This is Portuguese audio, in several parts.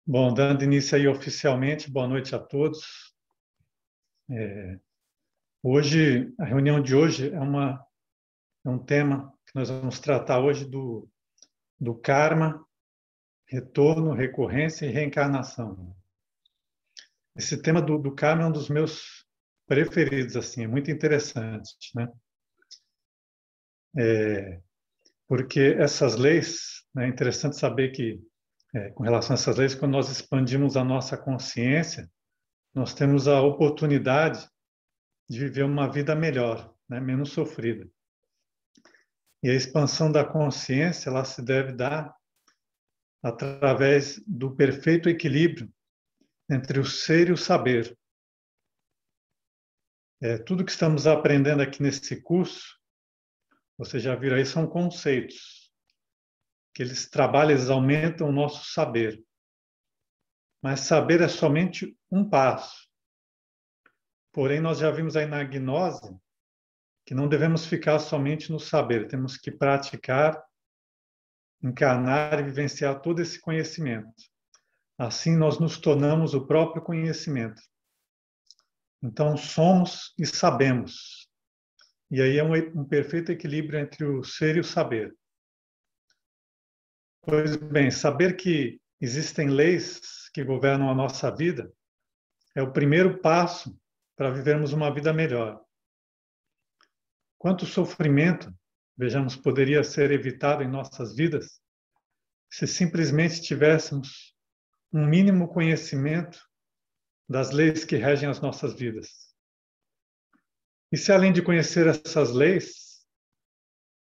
Bom, dando início aí oficialmente, boa noite a todos. Hoje, a reunião de hoje é um tema que nós vamos tratar hoje do karma, retorno, recorrência e reencarnação. Esse tema do karma é um dos meus preferidos, assim, é muito interessante, né? Porque essas leis, né, é interessante saber que, com relação a essas leis, quando nós expandimos a nossa consciência, nós temos a oportunidade de viver uma vida melhor, né, menos sofrida. E a expansão da consciência, ela se deve dar através do perfeito equilíbrio entre o ser e o saber. Tudo que estamos aprendendo aqui nesse curso, vocês já viram aí, são conceitos, que eles trabalham, eles aumentam o nosso saber. Mas saber é somente um passo. Porém, nós já vimos aí na gnose que não devemos ficar somente no saber, temos que praticar, encarnar e vivenciar todo esse conhecimento. Assim, nós nos tornamos o próprio conhecimento. Então, somos e sabemos. E aí é um perfeito equilíbrio entre o ser e o saber. Pois bem, saber que existem leis que governam a nossa vida é o primeiro passo para vivermos uma vida melhor. Quanto sofrimento, vejamos, poderia ser evitado em nossas vidas se simplesmente tivéssemos um mínimo conhecimento das leis que regem as nossas vidas. E se, além de conhecer essas leis,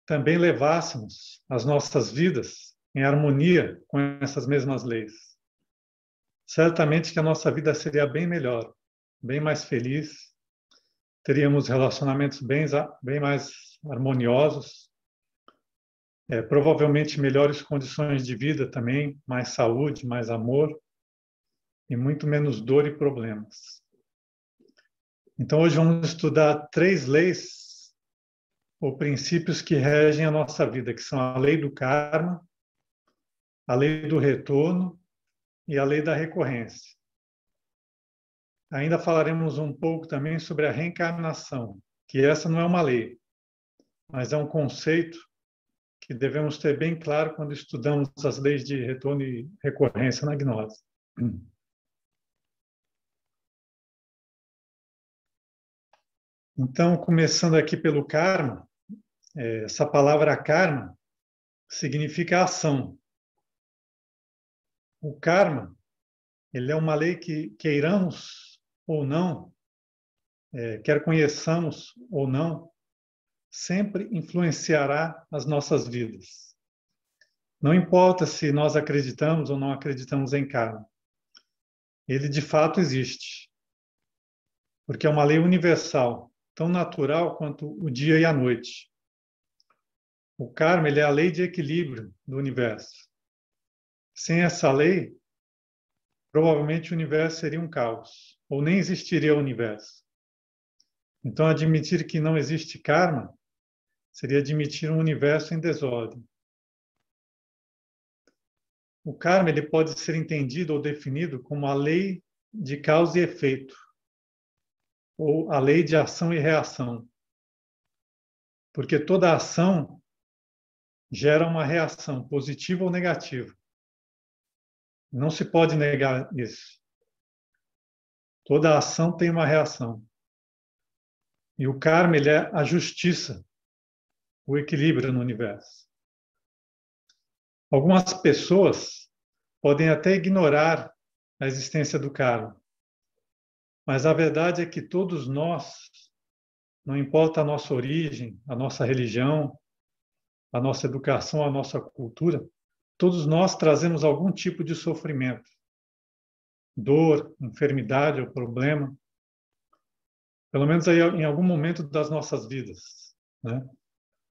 também levássemos as nossas vidas em harmonia com essas mesmas leis, certamente que a nossa vida seria bem melhor, bem mais feliz, teríamos relacionamentos bem mais harmoniosos, provavelmente melhores condições de vida também, mais saúde, mais amor e muito menos dor e problemas. Então, hoje vamos estudar 3 leis ou princípios que regem a nossa vida, que são a lei do karma, a lei do retorno e a lei da recorrência. Ainda falaremos um pouco também sobre a reencarnação, que essa não é uma lei, mas é um conceito que devemos ter bem claro quando estudamos as leis de retorno e recorrência na gnose. Então, começando aqui pelo karma, essa palavra karma significa ação. O karma, ele é uma lei que, queiramos ou não, quer conheçamos ou não, sempre influenciará as nossas vidas. Não importa se nós acreditamos ou não acreditamos em karma. Ele, de fato, existe. Porque é uma lei universal, tão natural quanto o dia e a noite. O karma, ele é a lei de equilíbrio do universo. Sem essa lei, provavelmente o universo seria um caos, ou nem existiria o universo. Então, admitir que não existe karma seria admitir um universo em desordem. O karma, ele pode ser entendido ou definido como a lei de causa e efeito, ou a lei de ação e reação. Porque toda ação gera uma reação, positiva ou negativa. Não se pode negar isso. Toda ação tem uma reação. E o karma, ele é a justiça, o equilíbrio no universo. Algumas pessoas podem até ignorar a existência do karma, mas a verdade é que todos nós, não importa a nossa origem, a nossa religião, a nossa educação, a nossa cultura, todos nós trazemos algum tipo de sofrimento, dor, enfermidade ou problema, pelo menos aí em algum momento das nossas vidas, né?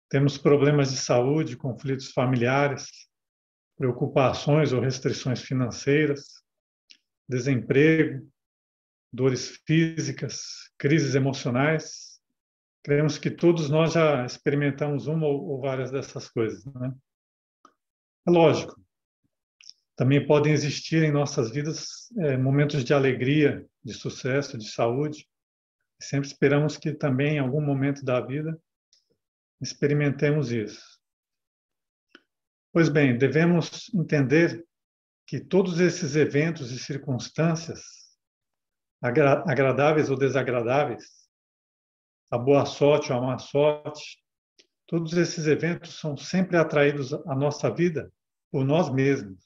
Temos problemas de saúde, conflitos familiares, preocupações ou restrições financeiras, desemprego, dores físicas, crises emocionais. Creemos que todos nós já experimentamos uma ou várias dessas coisas, né? É lógico, Também podem existir em nossas vidas momentos de alegria, de sucesso, de saúde. Sempre esperamos que também, em algum momento da vida, experimentemos isso. Pois bem, devemos entender que todos esses eventos e circunstâncias, agradáveis ou desagradáveis, a boa sorte ou a má sorte, todos esses eventos são sempre atraídos à nossa vida por nós mesmos.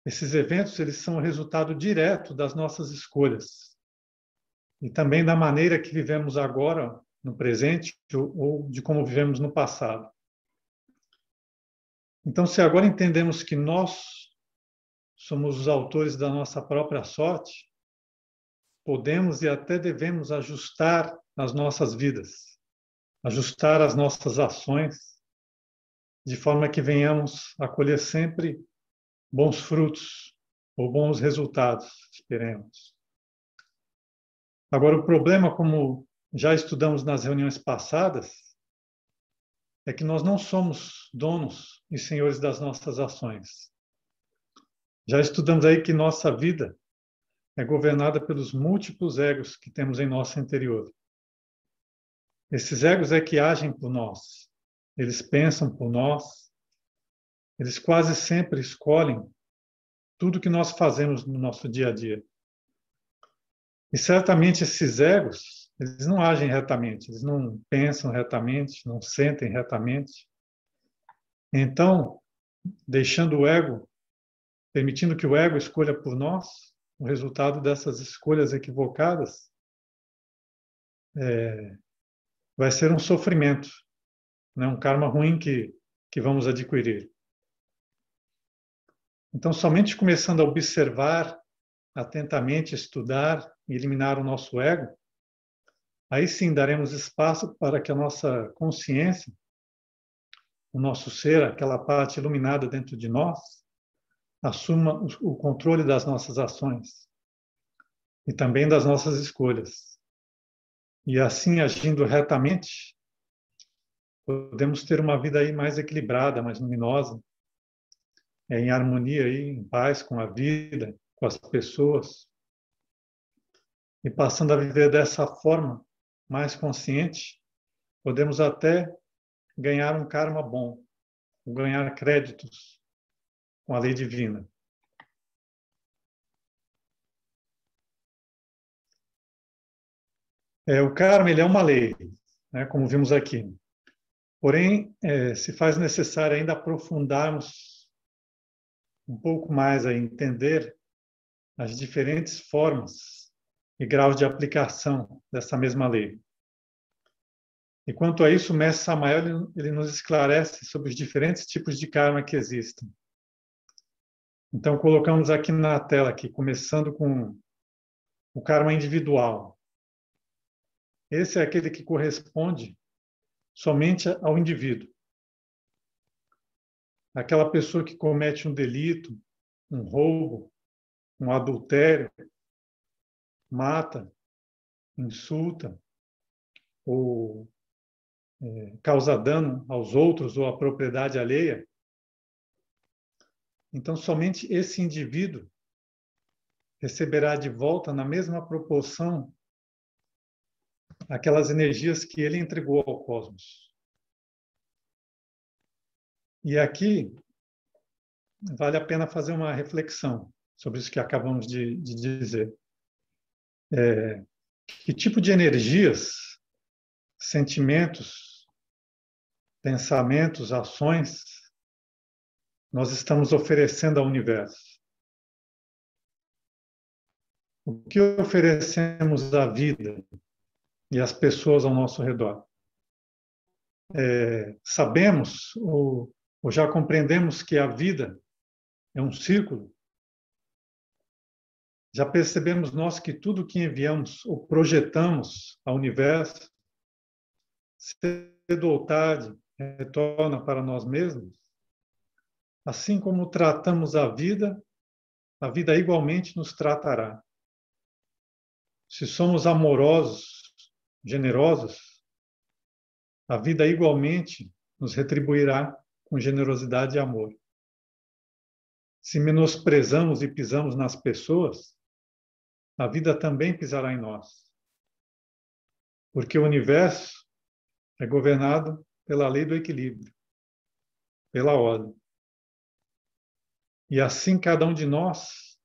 Esses eventos, eles são o resultado direto das nossas escolhas e também da maneira que vivemos agora, no presente, ou de como vivemos no passado. Então, se agora entendemos que nós somos os autores da nossa própria sorte, podemos e até devemos ajustar as nossas vidas, ajustar as nossas ações, de forma que venhamos a colher sempre bons frutos ou bons resultados, esperemos. Agora, o problema, como já estudamos nas reuniões passadas, é que nós não somos donos e senhores das nossas ações. Já estudamos aí que nossa vida é governada pelos múltiplos egos que temos em nosso interior. Esses egos é que agem por nós, eles pensam por nós, eles quase sempre escolhem tudo que nós fazemos no nosso dia a dia. E certamente esses egos, eles não agem retamente, eles não pensam retamente, não sentem retamente. Então, deixando o ego, permitindo que o ego escolha por nós, o resultado dessas escolhas equivocadas vai ser um sofrimento, né? Um karma ruim que vamos adquirir. Então, somente começando a observar atentamente, estudar e eliminar o nosso ego, aí sim daremos espaço para que a nossa consciência, o nosso ser, aquela parte iluminada dentro de nós, assuma o controle das nossas ações e também das nossas escolhas. E assim, agindo retamente, podemos ter uma vida aí mais equilibrada, mais luminosa, em harmonia, aí, em paz com a vida, com as pessoas, e passando a viver dessa forma mais consciente, podemos até ganhar um karma bom, ganhar créditos com a lei divina. O karma, ele é uma lei, né, como vimos aqui. Porém, se faz necessário ainda aprofundarmos um pouco mais a entender as diferentes formas e graus de aplicação dessa mesma lei. E quanto a isso, o Mestre Samael ele nos esclarece sobre os diferentes tipos de karma que existem. Então, colocamos aqui na tela, aqui, começando com o karma individual. Esse é aquele que corresponde somente ao indivíduo. Aquela pessoa que comete um delito, um roubo, um adultério, mata, insulta ou causa dano aos outros ou à propriedade alheia. Então, somente esse indivíduo receberá de volta, na mesma proporção, aquelas energias que ele entregou ao cosmos. E aqui vale a pena fazer uma reflexão sobre isso que acabamos de dizer. Que tipo de energias, sentimentos, pensamentos, ações nós estamos oferecendo ao universo? O que oferecemos à vida e às pessoas ao nosso redor? Sabemos ou já compreendemos que a vida é um círculo? Já percebemos nós que tudo que enviamos ou projetamos ao universo, cedo ou tarde, retorna para nós mesmos? Assim como tratamos a vida igualmente nos tratará. Se somos amorosos, generosos, a vida igualmente nos retribuirá com generosidade e amor. Se menosprezamos e pisamos nas pessoas, a vida também pisará em nós. Porque o universo é governado pela lei do equilíbrio, pela ordem. E assim cada um de nós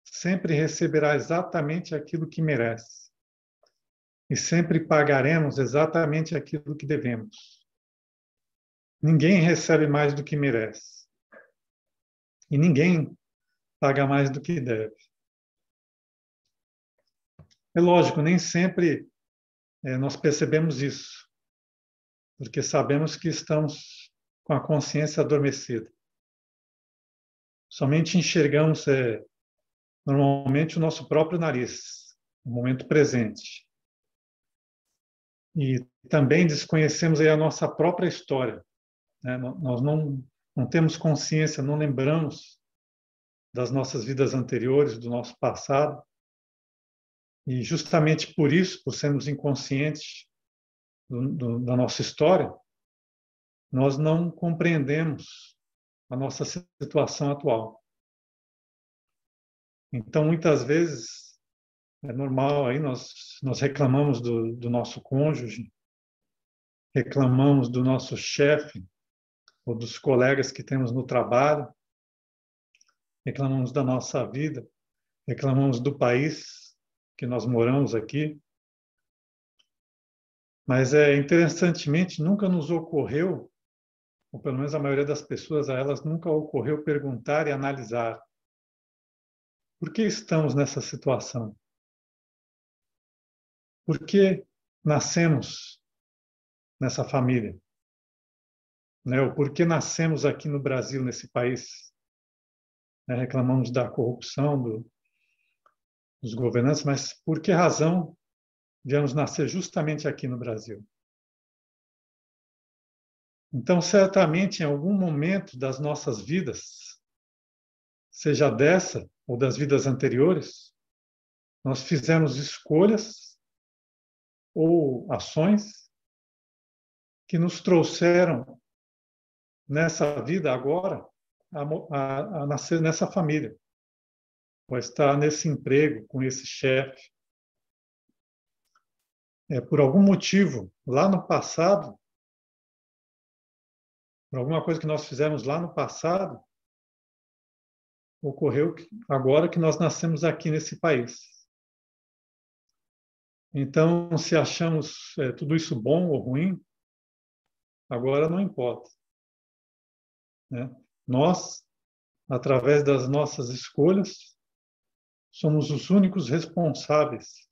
sempre receberá exatamente aquilo que merece. E sempre pagaremos exatamente aquilo que devemos. Ninguém recebe mais do que merece. E ninguém paga mais do que deve. É lógico, nem sempre nós percebemos isso, porque sabemos que estamos com a consciência adormecida. Somente enxergamos normalmente o nosso próprio nariz, no momento presente. E também desconhecemos aí a nossa própria história. Né? Nós não temos consciência, não lembramos das nossas vidas anteriores, do nosso passado. E justamente por isso, por sermos inconscientes da nossa história, nós não compreendemos a nossa situação atual. Então, muitas vezes, é normal aí, nós reclamamos do nosso cônjuge, reclamamos do nosso chefe, ou dos colegas que temos no trabalho, reclamamos da nossa vida, reclamamos do país que nós moramos aqui. Mas, interessantemente, nunca nos ocorreu, ou pelo menos a maioria das pessoas, a elas nunca ocorreu perguntar e analisar por que estamos nessa situação? Por que nascemos nessa família? Né? Ou por que nascemos aqui no Brasil, nesse país? Né? Reclamamos da corrupção dos governantes, mas por que razão viemos nascer justamente aqui no Brasil? Então, certamente, em algum momento das nossas vidas, seja dessa ou das vidas anteriores, nós fizemos escolhas ou ações que nos trouxeram nessa vida agora a nascer nessa família, ou a estar nesse emprego, com esse chefe. Por algum motivo, lá no passado, por alguma coisa que nós fizemos lá no passado, ocorreu agora que nós nascemos aqui nesse país. Então, se achamos tudo isso bom ou ruim, agora não importa. Né? Nós, através das nossas escolhas, somos os únicos responsáveis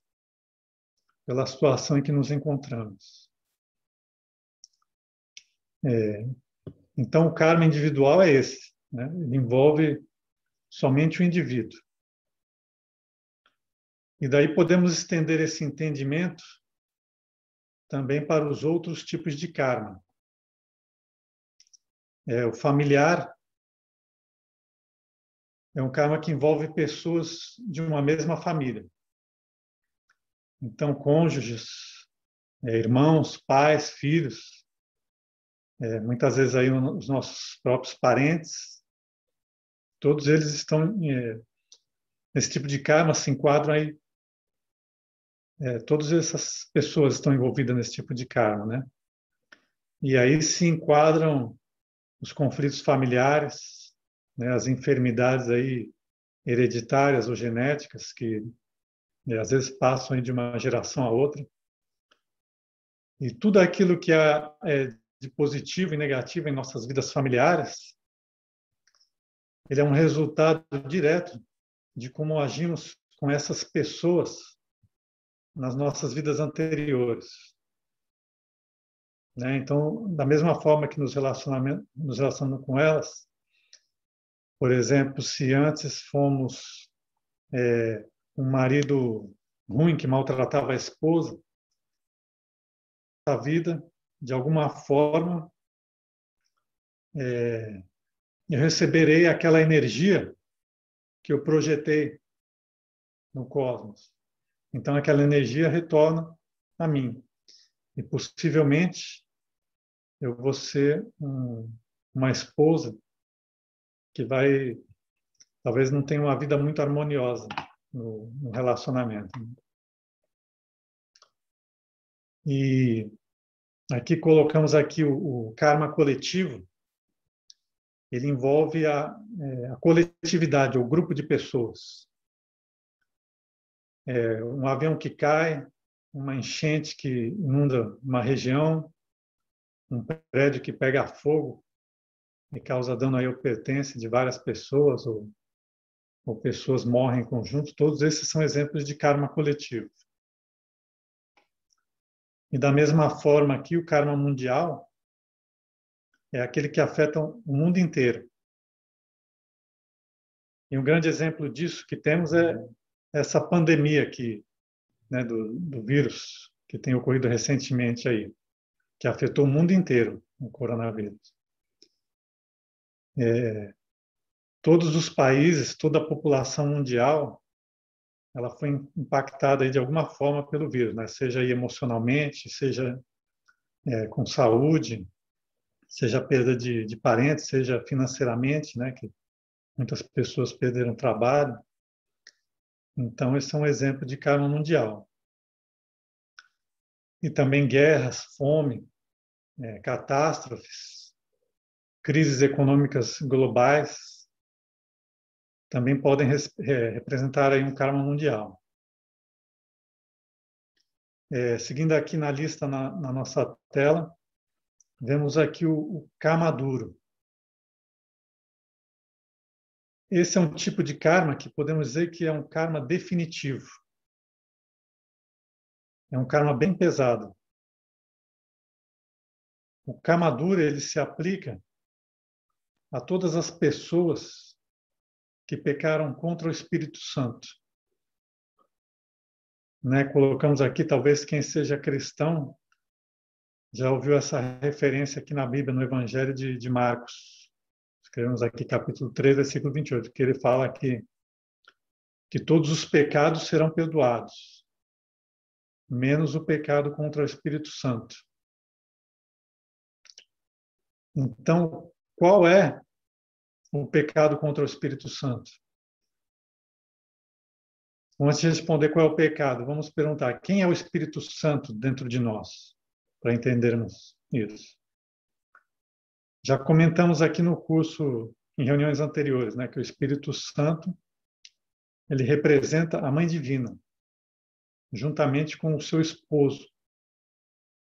pela situação em que nos encontramos. Então, o karma individual é esse. Né? Ele envolve somente o indivíduo. E daí podemos estender esse entendimento também para os outros tipos de karma. O familiar é um karma que envolve pessoas de uma mesma família. Então, cônjuges, irmãos, pais, filhos, muitas vezes aí os nossos próprios parentes, todos eles estão nesse tipo de karma, se enquadram aí. Todas essas pessoas estão envolvidas nesse tipo de karma, né? E aí se enquadram os conflitos familiares, né, as enfermidades aí hereditárias ou genéticas que às vezes passam aí de uma geração a outra. E tudo aquilo que é de positivo e negativo em nossas vidas familiares, ele é um resultado direto de como agimos com essas pessoas nas nossas vidas anteriores. Né? Então, da mesma forma que nos relacionamos com elas, por exemplo, se antes fomos um marido ruim que maltratava a esposa, a vida, de alguma forma, eu receberei aquela energia que eu projetei no cosmos. Então, aquela energia retorna a mim. E, possivelmente, eu vou ser uma esposa que vai talvez não tenha uma vida muito harmoniosa no relacionamento. E aqui colocamos aqui o karma coletivo. Ele envolve a coletividade, o grupo de pessoas. Um avião que cai, uma enchente que inunda uma região, um prédio que pega fogo e causa dano ao pertence de várias pessoas, ou pessoas morrem em conjunto, todos esses são exemplos de karma coletivo. E da mesma forma aqui, o karma mundial é aquele que afeta o mundo inteiro. E um grande exemplo disso que temos é essa pandemia aqui, né, do vírus que tem ocorrido recentemente aí, que afetou o mundo inteiro, o coronavírus. Todos os países, toda a população mundial, ela foi impactada aí de alguma forma pelo vírus, né? Seja aí emocionalmente, seja com saúde, seja perda de parentes, seja financeiramente, né? Que muitas pessoas perderam trabalho. Então, esse é um exemplo de karma mundial. E também guerras, fome, catástrofes, crises econômicas globais também podem representar aí um karma mundial. Seguindo aqui na lista na nossa tela, vemos aqui o karma duro. Esse é um tipo de karma que podemos dizer que é um karma definitivo. É um karma bem pesado. O karma duro, ele se aplica a todas as pessoas que pecaram contra o Espírito Santo. Né? Colocamos aqui, talvez quem seja cristão já ouviu essa referência aqui na Bíblia, no Evangelho de Marcos. Escrevemos aqui capítulo 3, versículo 28, que ele fala que todos os pecados serão perdoados, menos o pecado contra o Espírito Santo. Então, qual é o pecado contra o Espírito Santo? Antes de responder qual é o pecado, vamos perguntar quem é o Espírito Santo dentro de nós, para entendermos isso. Já comentamos aqui no curso, em reuniões anteriores, né, que o Espírito Santo ele representa a Mãe Divina, juntamente com o seu esposo,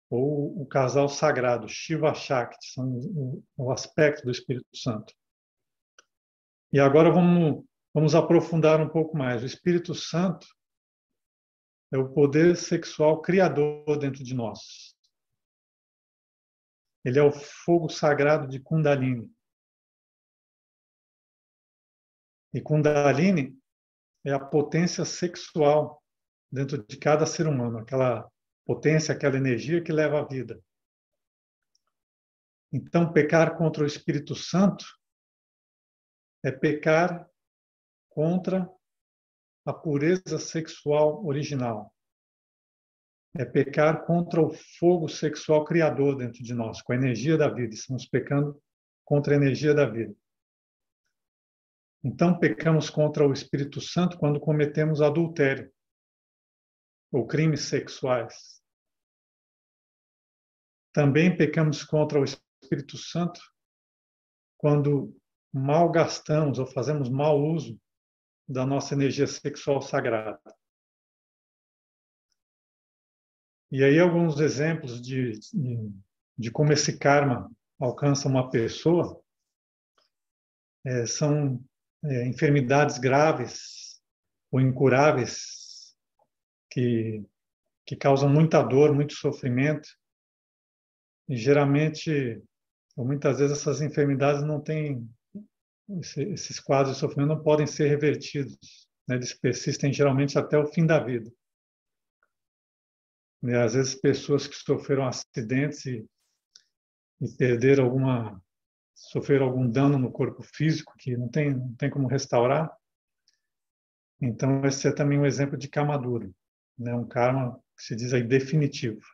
ou o casal sagrado, Shiva Shakti, são o aspecto do Espírito Santo. E agora vamos aprofundar um pouco mais. O Espírito Santo é o poder sexual criador dentro de nós. Ele é o fogo sagrado de Kundalini. E Kundalini é a potência sexual dentro de cada ser humano, aquela potência, aquela energia que leva à vida. Então, pecar contra o Espírito Santo é pecar contra a pureza sexual original. É pecar contra o fogo sexual criador dentro de nós, com a energia da vida. Estamos pecando contra a energia da vida. Então, pecamos contra o Espírito Santo quando cometemos adultério ou crimes sexuais. Também pecamos contra o Espírito Santo quando malgastamos ou fazemos mau uso da nossa energia sexual sagrada. E aí alguns exemplos de como esse karma alcança uma pessoa são enfermidades graves ou incuráveis que causam muita dor, muito sofrimento. E geralmente, ou muitas vezes, essas enfermidades não têm, esses quadros de sofrimento não podem ser revertidos, né? Eles persistem geralmente até o fim da vida. E, às vezes, pessoas que sofreram acidentes e perderam sofreram algum dano no corpo físico que não tem como restaurar. Então, esse é também um exemplo de karma duro, né? Um karma que se diz aí definitivo,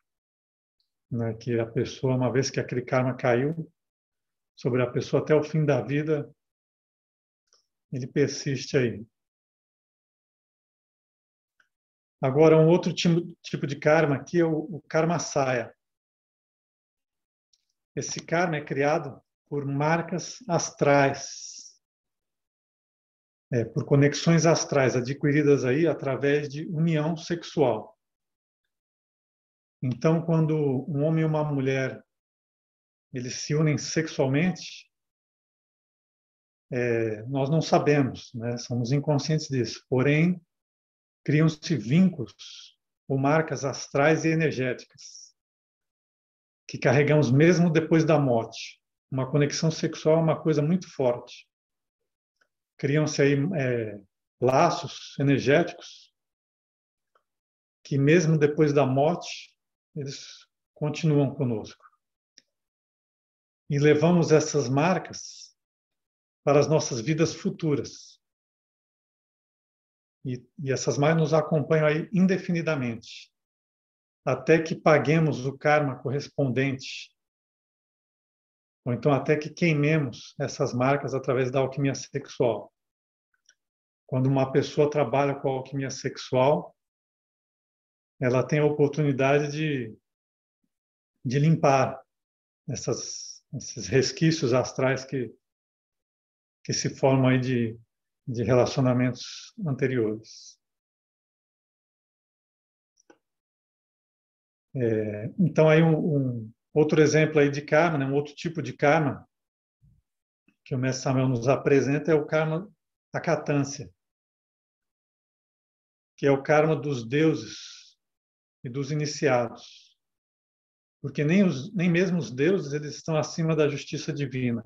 né? Que a pessoa, uma vez que aquele karma caiu sobre a pessoa até o fim da vida, ele persiste aí. Agora, um outro tipo de karma aqui é o karma saya. Esse karma é criado por marcas astrais, por conexões astrais adquiridas aí através de união sexual. Então, quando um homem e uma mulher eles se unem sexualmente, nós não sabemos, né? Somos inconscientes disso. Porém, criam-se vínculos ou marcas astrais e energéticas que carregamos mesmo depois da morte. Uma conexão sexual é uma coisa muito forte. Criam-se aí laços energéticos que mesmo depois da morte eles continuam conosco. E levamos essas marcas para as nossas vidas futuras. E essas marcas nos acompanham aí indefinidamente, até que paguemos o karma correspondente, ou então até que queimemos essas marcas através da alquimia sexual. Quando uma pessoa trabalha com a alquimia sexual, ela tem a oportunidade de limpar esses resquícios astrais que se formam aí de relacionamentos anteriores. Então, aí um outro exemplo aí de karma, né, um outro tipo de karma que o Mestre Samuel nos apresenta é o karma da catância, que é o karma dos deuses e dos iniciados. Porque nem mesmo os deuses eles estão acima da justiça divina.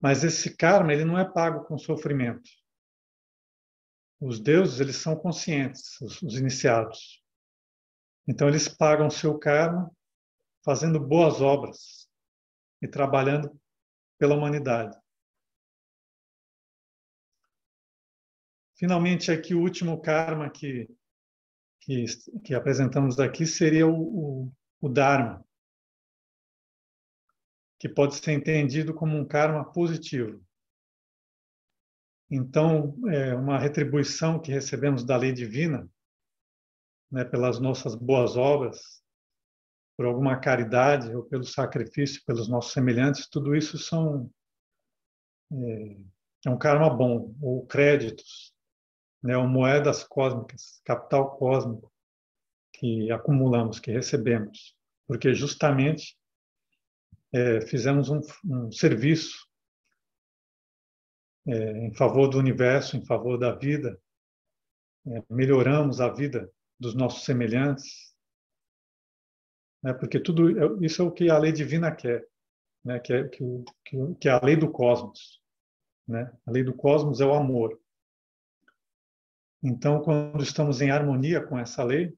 Mas esse karma ele não é pago com sofrimento. Os deuses eles são conscientes, os iniciados. Então eles pagam seu karma fazendo boas obras e trabalhando pela humanidade. Finalmente, aqui o último karma que apresentamos aqui seria o Dharma, que pode ser entendido como um karma positivo. Então, é uma retribuição que recebemos da lei divina, né, pelas nossas boas obras, por alguma caridade ou pelo sacrifício pelos nossos semelhantes, tudo isso é um karma bom, ou créditos, né, ou moedas cósmicas, capital cósmico que acumulamos, que recebemos, porque justamente fizemos um serviço em favor do universo, em favor da vida, melhoramos a vida dos nossos semelhantes, né, porque tudo isso é o que a lei divina quer, né, que é a lei do cosmos, né? A lei do cosmos é o amor. Então, quando estamos em harmonia com essa lei,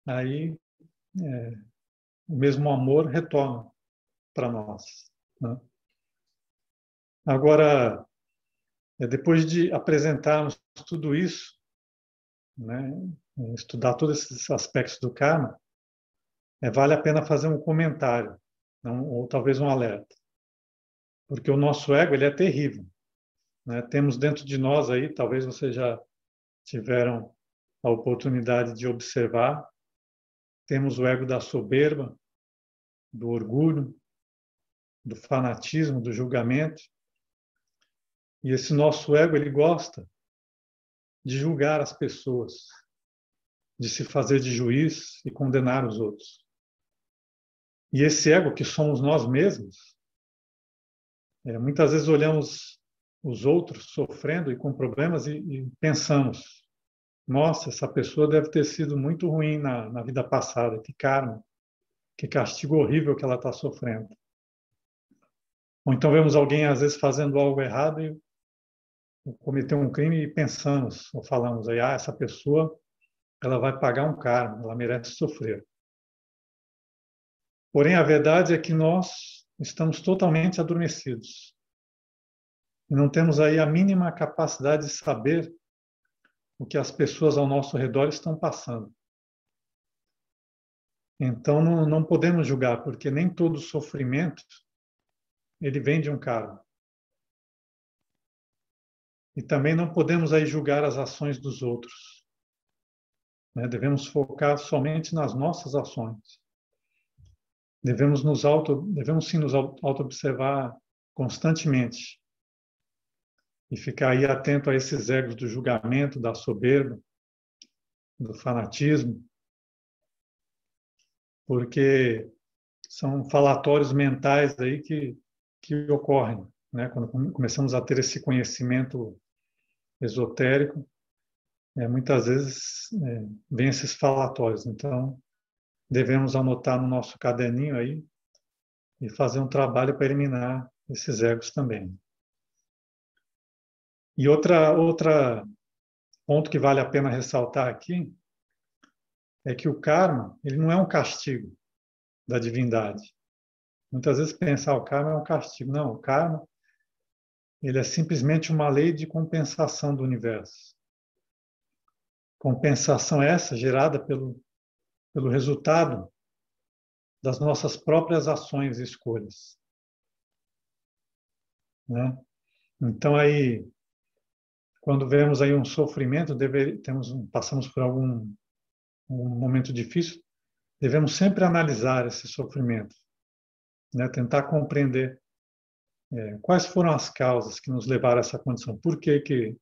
aí o mesmo amor retorna para nós, né? Agora, depois de apresentarmos tudo isso, né, estudar todos esses aspectos do karma, vale a pena fazer um comentário, ou talvez um alerta, porque o nosso ego ele é terrível, né? Temos dentro de nós aí, talvez vocês já tiveram a oportunidade de observar, temos o ego da soberba, do orgulho, do fanatismo, do julgamento. E esse nosso ego, ele gosta de julgar as pessoas, de se fazer de juiz e condenar os outros. E esse ego, que somos nós mesmos, muitas vezes olhamos os outros sofrendo e com problemas e pensamos, nossa, essa pessoa deve ter sido muito ruim na vida passada, que karma, que castigo horrível que ela está sofrendo. Ou então vemos alguém, às vezes, fazendo algo errado e cometeu um crime e pensamos, ou falamos aí, essa pessoa ela vai pagar um karma, ela merece sofrer. Porém, a verdade é que nós estamos totalmente adormecidos. E não temos aí a mínima capacidade de saber o que as pessoas ao nosso redor estão passando. Então, não podemos julgar, porque nem todo sofrimento ele vem de um karma. E também não podemos aí julgar as ações dos outros, né? Devemos focar somente nas nossas ações. Devemos sim nos auto-observar constantemente e ficar aí atento a esses egos do julgamento, da soberba, do fanatismo, porque são falatórios mentais aí que ocorrem, né? Quando começamos a ter esse conhecimento esotérico, muitas vezes vem esses falatórios. Então, devemos anotar no nosso caderninho aí e fazer um trabalho para eliminar esses egos também. E outra ponto que vale a pena ressaltar aqui é que o karma, ele não é um castigo da divindade. Muitas vezes pensar o karma é um castigo. Não, o karma, ele é simplesmente uma lei de compensação do universo. Compensação essa gerada pelo resultado das nossas próprias ações e escolhas, né? Então aí, quando vemos aí um sofrimento, passamos por um momento difícil, devemos sempre analisar esse sofrimento, né? Tentar compreender quais foram as causas que nos levaram a essa condição, por que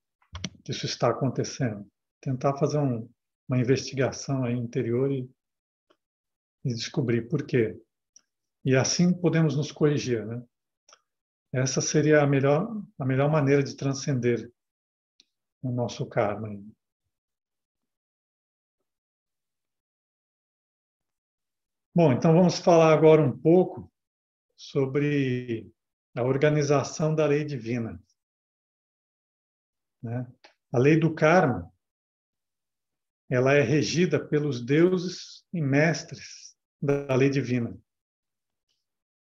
isso está acontecendo. Tentar fazer uma investigação aí interior e descobrir por quê. E assim podemos nos corrigir, né? Essa seria a melhor maneira de transcender o nosso karma. Bom, então vamos falar agora um pouco sobre a organização da lei divina, né? A lei do karma, ela é regida pelos deuses e mestres da lei divina.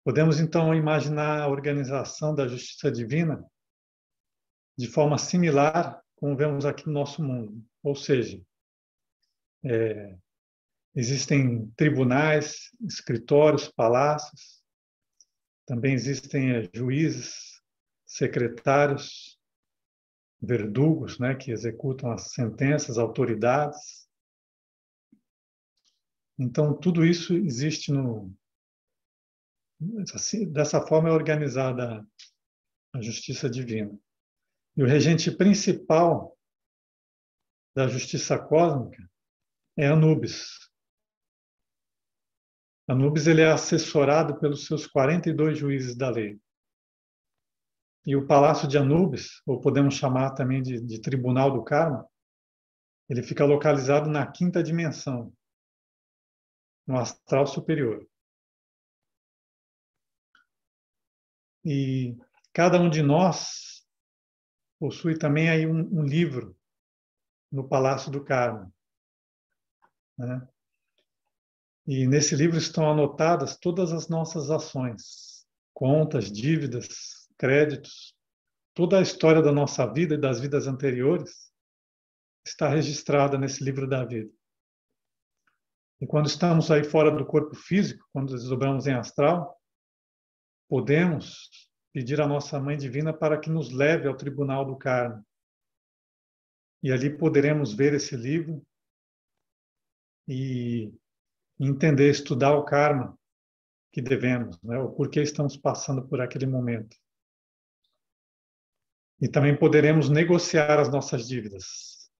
Podemos então imaginar a organização da justiça divina de forma similar como vemos aqui no nosso mundo, ou seja, existem tribunais, escritórios, palácios, também existem juízes, secretários, verdugos, né, que executam as sentenças, autoridades. Então, tudo isso existe dessa forma é organizada a justiça divina. E o regente principal da justiça cósmica é Anubis. Anubis ele é assessorado pelos seus 42 juízes da lei. E o palácio de Anubis, ou podemos chamar também de Tribunal do Karma, ele fica localizado na quinta dimensão, no astral superior. E cada um de nós possui também aí um livro no Palácio do Karma, né? E nesse livro estão anotadas todas as nossas ações, contas, dívidas, créditos, toda a história da nossa vida e das vidas anteriores está registrada nesse livro da vida. E quando estamos aí fora do corpo físico, quando desdobramos em astral, podemos pedir à nossa Mãe Divina para que nos leve ao Tribunal do Karma. E ali poderemos ver esse livro e entender, estudar o karma que devemos, né? O porquê estamos passando por aquele momento. E também poderemos negociar as nossas dívidas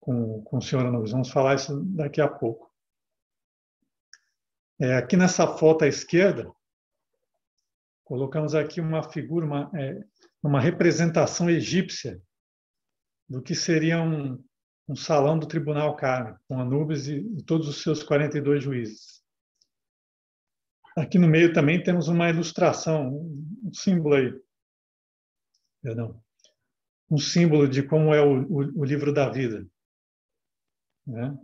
com o Senhor Anubis. Vamos falar isso daqui a pouco. Aqui nessa foto à esquerda, colocamos aqui uma figura, uma representação egípcia do que seria um salão do Tribunal Kármico, com Anubis e todos os seus 42 juízes. Aqui no meio também temos uma ilustração, um símbolo aí. Perdão. Um símbolo de como é o livro da vida, né?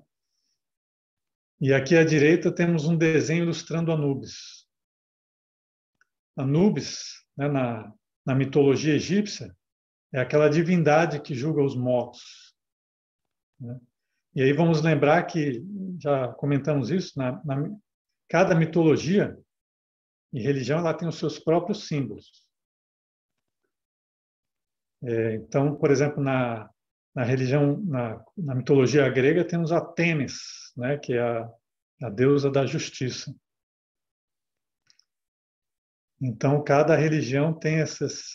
E aqui à direita temos um desenho ilustrando Anubis. Anubis, né, na mitologia egípcia, é aquela divindade que julga os mortos, né? E aí vamos lembrar que, já comentamos isso, cada mitologia e religião ela tem os seus próprios símbolos. Então, por exemplo, na religião, na mitologia grega, temos a Tênis, né, que é a deusa da justiça. Então, cada religião tem esses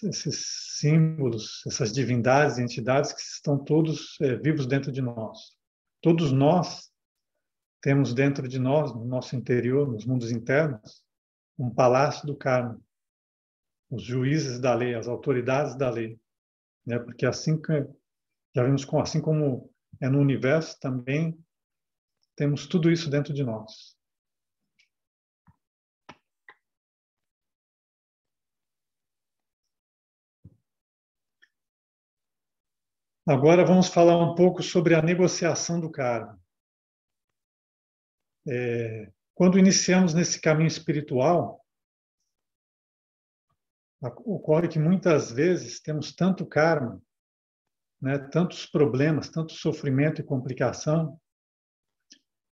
símbolos, essas divindades, entidades que estão todos vivos dentro de nós. Todos nós temos dentro de nós, no nosso interior, nos mundos internos, um palácio do karma, os juízes da lei, as autoridades da lei, né? Porque assim que já vimos assim como é no universo, também temos tudo isso dentro de nós. Agora vamos falar um pouco sobre a negociação do karma. Quando iniciamos nesse caminho espiritual, ocorre que muitas vezes temos tanto karma, né, tantos problemas, tanto sofrimento e complicação,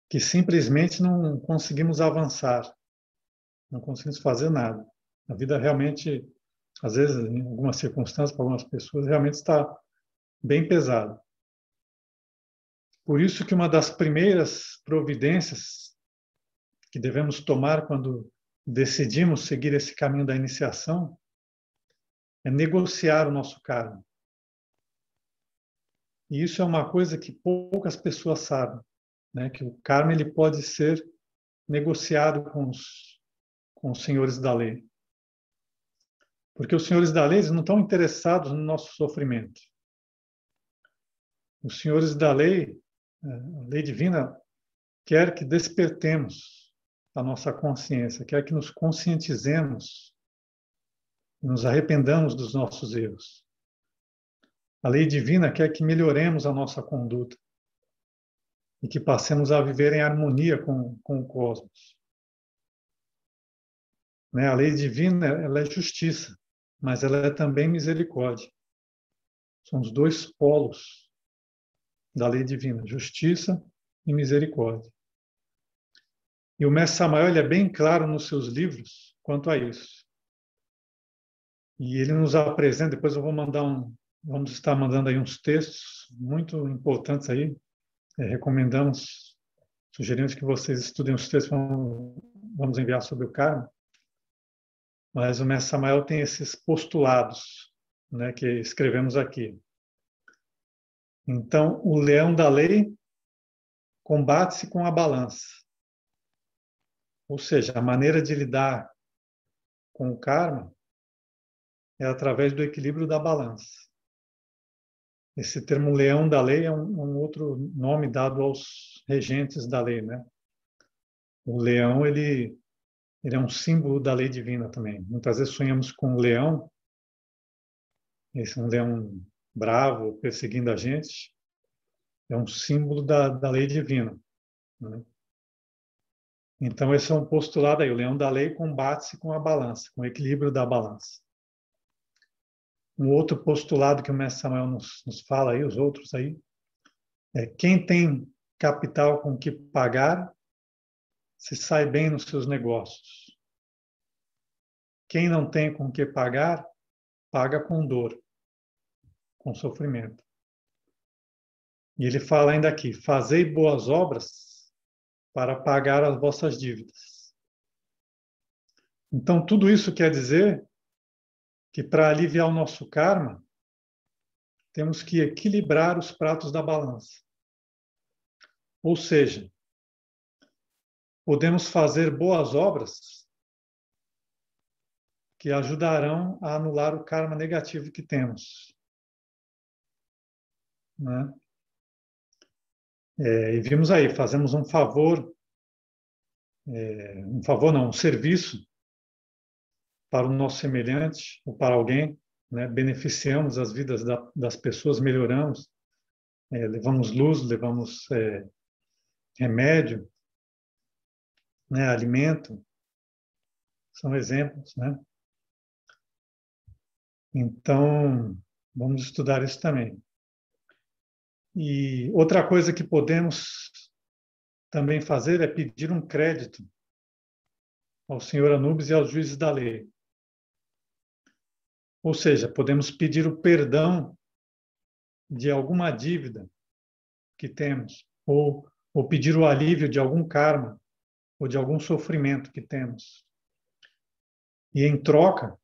que simplesmente não conseguimos avançar, não conseguimos fazer nada. A vida realmente, às vezes, em algumas circunstâncias, para algumas pessoas, realmente está bem pesada. Por isso que uma das primeiras providências que devemos tomar quando decidimos seguir esse caminho da iniciação é negociar o nosso karma. E isso é uma coisa que poucas pessoas sabem, né? Que o karma ele pode ser negociado com os senhores da lei. Porque os senhores da lei não estão interessados no nosso sofrimento. Os senhores da lei, a lei divina, quer que despertemos a nossa consciência, quer que nos conscientizemos, nos arrependamos dos nossos erros. A lei divina quer que melhoremos a nossa conduta e que passemos a viver em harmonia com o cosmos. Né? A lei divina ela é justiça, mas ela é também misericórdia. São os dois polos da lei divina, justiça e misericórdia. E o Mestre Samael ele é bem claro nos seus livros quanto a isso. E ele nos apresenta, depois eu vou vamos estar mandando aí uns textos muito importantes aí. Recomendamos, sugerimos que vocês estudem os textos, vamos enviar sobre o karma. Mas o Mestre Samael tem esses postulados, né, que escrevemos aqui. Então, o leão da lei combate-se com a balança. Ou seja, a maneira de lidar com o karma é através do equilíbrio da balança. Esse termo leão da lei é um outro nome dado aos regentes da lei, né? O leão, ele é um símbolo da lei divina também. Muitas vezes sonhamos com um leão, esse é um leão bravo, perseguindo a gente, é um símbolo da lei divina, né? Então, esse é um postulado aí. O leão da lei combate-se com a balança, com o equilíbrio da balança. Um outro postulado que o Mestre Samuel nos fala aí, os outros aí, é quem tem capital com que pagar, se sai bem nos seus negócios. Quem não tem com que pagar, paga com dor, com sofrimento. E ele fala ainda aqui, fazei boas obras para pagar as vossas dívidas. Então, tudo isso quer dizer que para aliviar o nosso karma, temos que equilibrar os pratos da balança. Ou seja, podemos fazer boas obras que ajudarão a anular o karma negativo que temos, né? E vimos aí, fazemos um favor não, um serviço para o nosso semelhante ou para alguém, né? Beneficiamos as vidas das pessoas, melhoramos, levamos luz, levamos remédio, né? Alimento, são exemplos, né? Então, vamos estudar isso também. E outra coisa que podemos também fazer é pedir um crédito ao senhor Anubis e aos juízes da lei. Ou seja, podemos pedir o perdão de alguma dívida que temos, ou pedir o alívio de algum karma, ou de algum sofrimento que temos. E, em troca,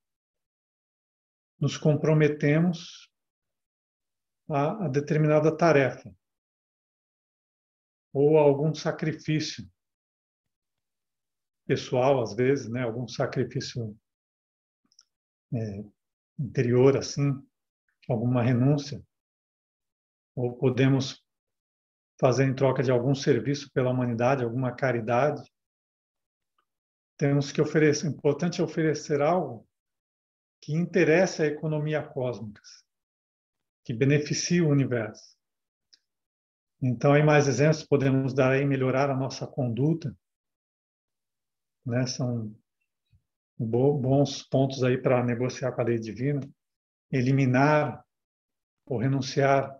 nos comprometemos a determinada tarefa, ou a algum sacrifício pessoal, às vezes, né? Algum sacrifício interior, assim, alguma renúncia, ou podemos fazer em troca de algum serviço pela humanidade, alguma caridade. Temos que oferecer, importante é oferecer algo que interesse a economia cósmica, que beneficie o universo. Então, aí mais exemplos podemos dar aí, melhorar a nossa conduta, né? São bons pontos aí para negociar com a lei divina, eliminar ou renunciar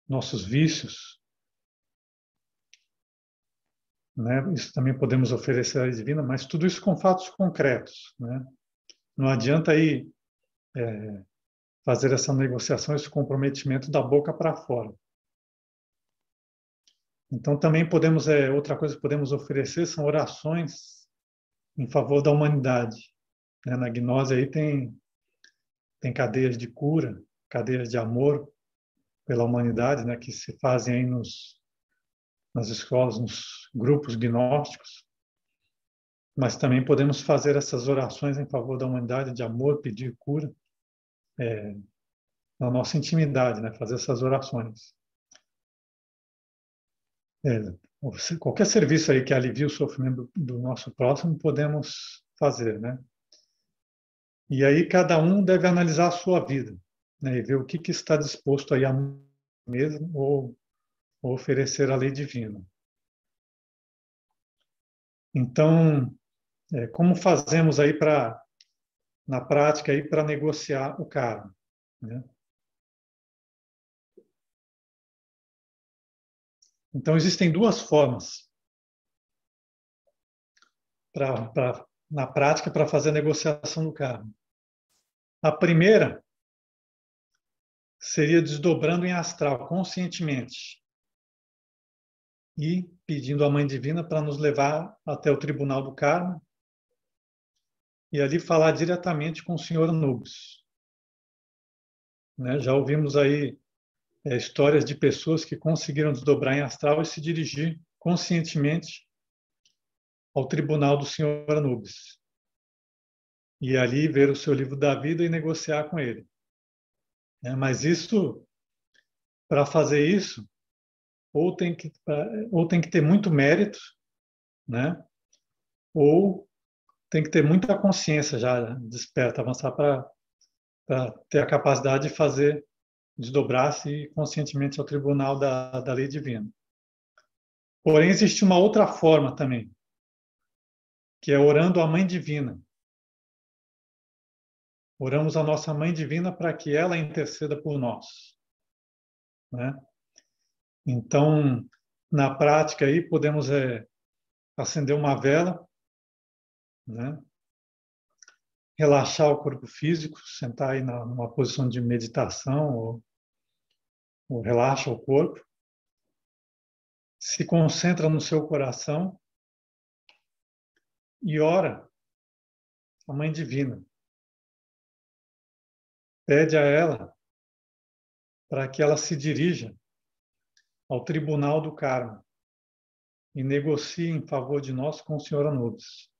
nossos vícios, né? Isso também podemos oferecer à lei divina, mas tudo isso com fatos concretos, né? Não adianta aí fazer essa negociação, esse comprometimento da boca para fora. Então, também podemos, outra coisa que podemos oferecer são orações em favor da humanidade. Na gnose aí tem cadeias de cura, cadeias de amor pela humanidade, né, que se fazem aí nas escolas, nos grupos gnósticos. Mas também podemos fazer essas orações em favor da humanidade, de amor, pedir cura, na nossa intimidade, né, fazer essas orações. Qualquer serviço aí que alivie o sofrimento do nosso próximo, podemos fazer, né? E aí cada um deve analisar a sua vida, né, e ver o que está disposto aí a mesmo ou oferecer a lei divina. Então, como fazemos aí na prática aí para negociar o karma, né? Então existem duas formas na prática para fazer a negociação do karma. A primeira seria desdobrando em astral conscientemente e pedindo à Mãe Divina para nos levar até o Tribunal do Karma e ali falar diretamente com o Senhor Anubis. Né? Já ouvimos aí histórias de pessoas que conseguiram desdobrar em astral e se dirigir conscientemente ao Tribunal do Senhor Anubis. E ali ver o seu livro da vida e negociar com ele. Mas isso, para fazer isso, ou tem que ter muito mérito, né? Ou tem que ter muita consciência já desperta, avançar para ter a capacidade de fazer, desdobrar-se conscientemente ao tribunal da lei divina. Porém, existe uma outra forma também, que é orando à Mãe Divina. Oramos a nossa Mãe Divina para que ela interceda por nós, né? Então, na prática aí podemos acender uma vela, né? Relaxar o corpo físico, sentar aí numa posição de meditação ou relaxa o corpo, se concentra no seu coração e ora a Mãe Divina. Pede a ela para que ela se dirija ao Tribunal do Karma e negocie em favor de nós com o Senhor Anubis.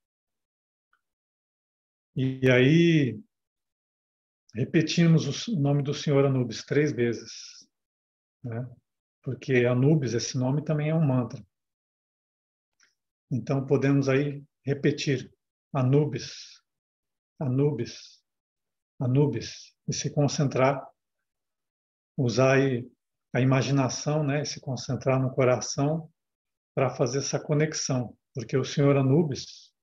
E aí repetimos o nome do Senhor Anubis 3 vezes, né? Porque Anubis, esse nome também é um mantra. Então podemos aí repetir Anubis, Anubis, Anubis e se concentrar, usar aí a imaginação, né, e se concentrar no coração para fazer essa conexão, porque o Senhor Anubis,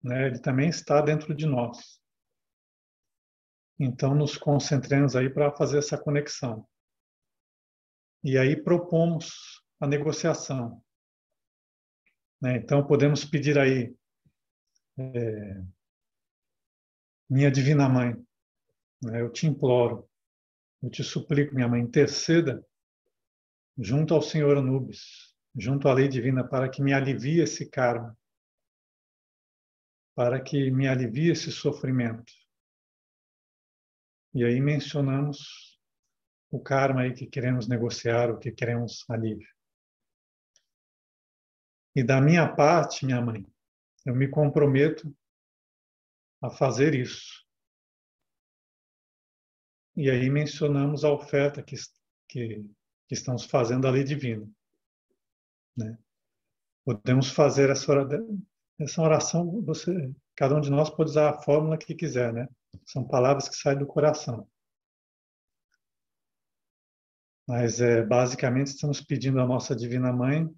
né, ele também está dentro de nós. Então nos concentremos aí para fazer essa conexão. E aí propomos a negociação, né? Então podemos pedir aí, minha Divina Mãe, né? Eu te imploro, eu te suplico, minha mãe, interceda junto ao Senhor Anubis, junto à lei divina, para que me alivie esse karma, para que me alivie esse sofrimento. E aí mencionamos o karma aí que queremos negociar, o que queremos alívio. E da minha parte, minha mãe, eu me comprometo a fazer isso. E aí mencionamos a oferta que estamos fazendo à lei divina, né? Podemos fazer essa oração, cada um de nós pode usar a fórmula que quiser, né? São palavras que saem do coração. Mas basicamente estamos pedindo à nossa Divina Mãe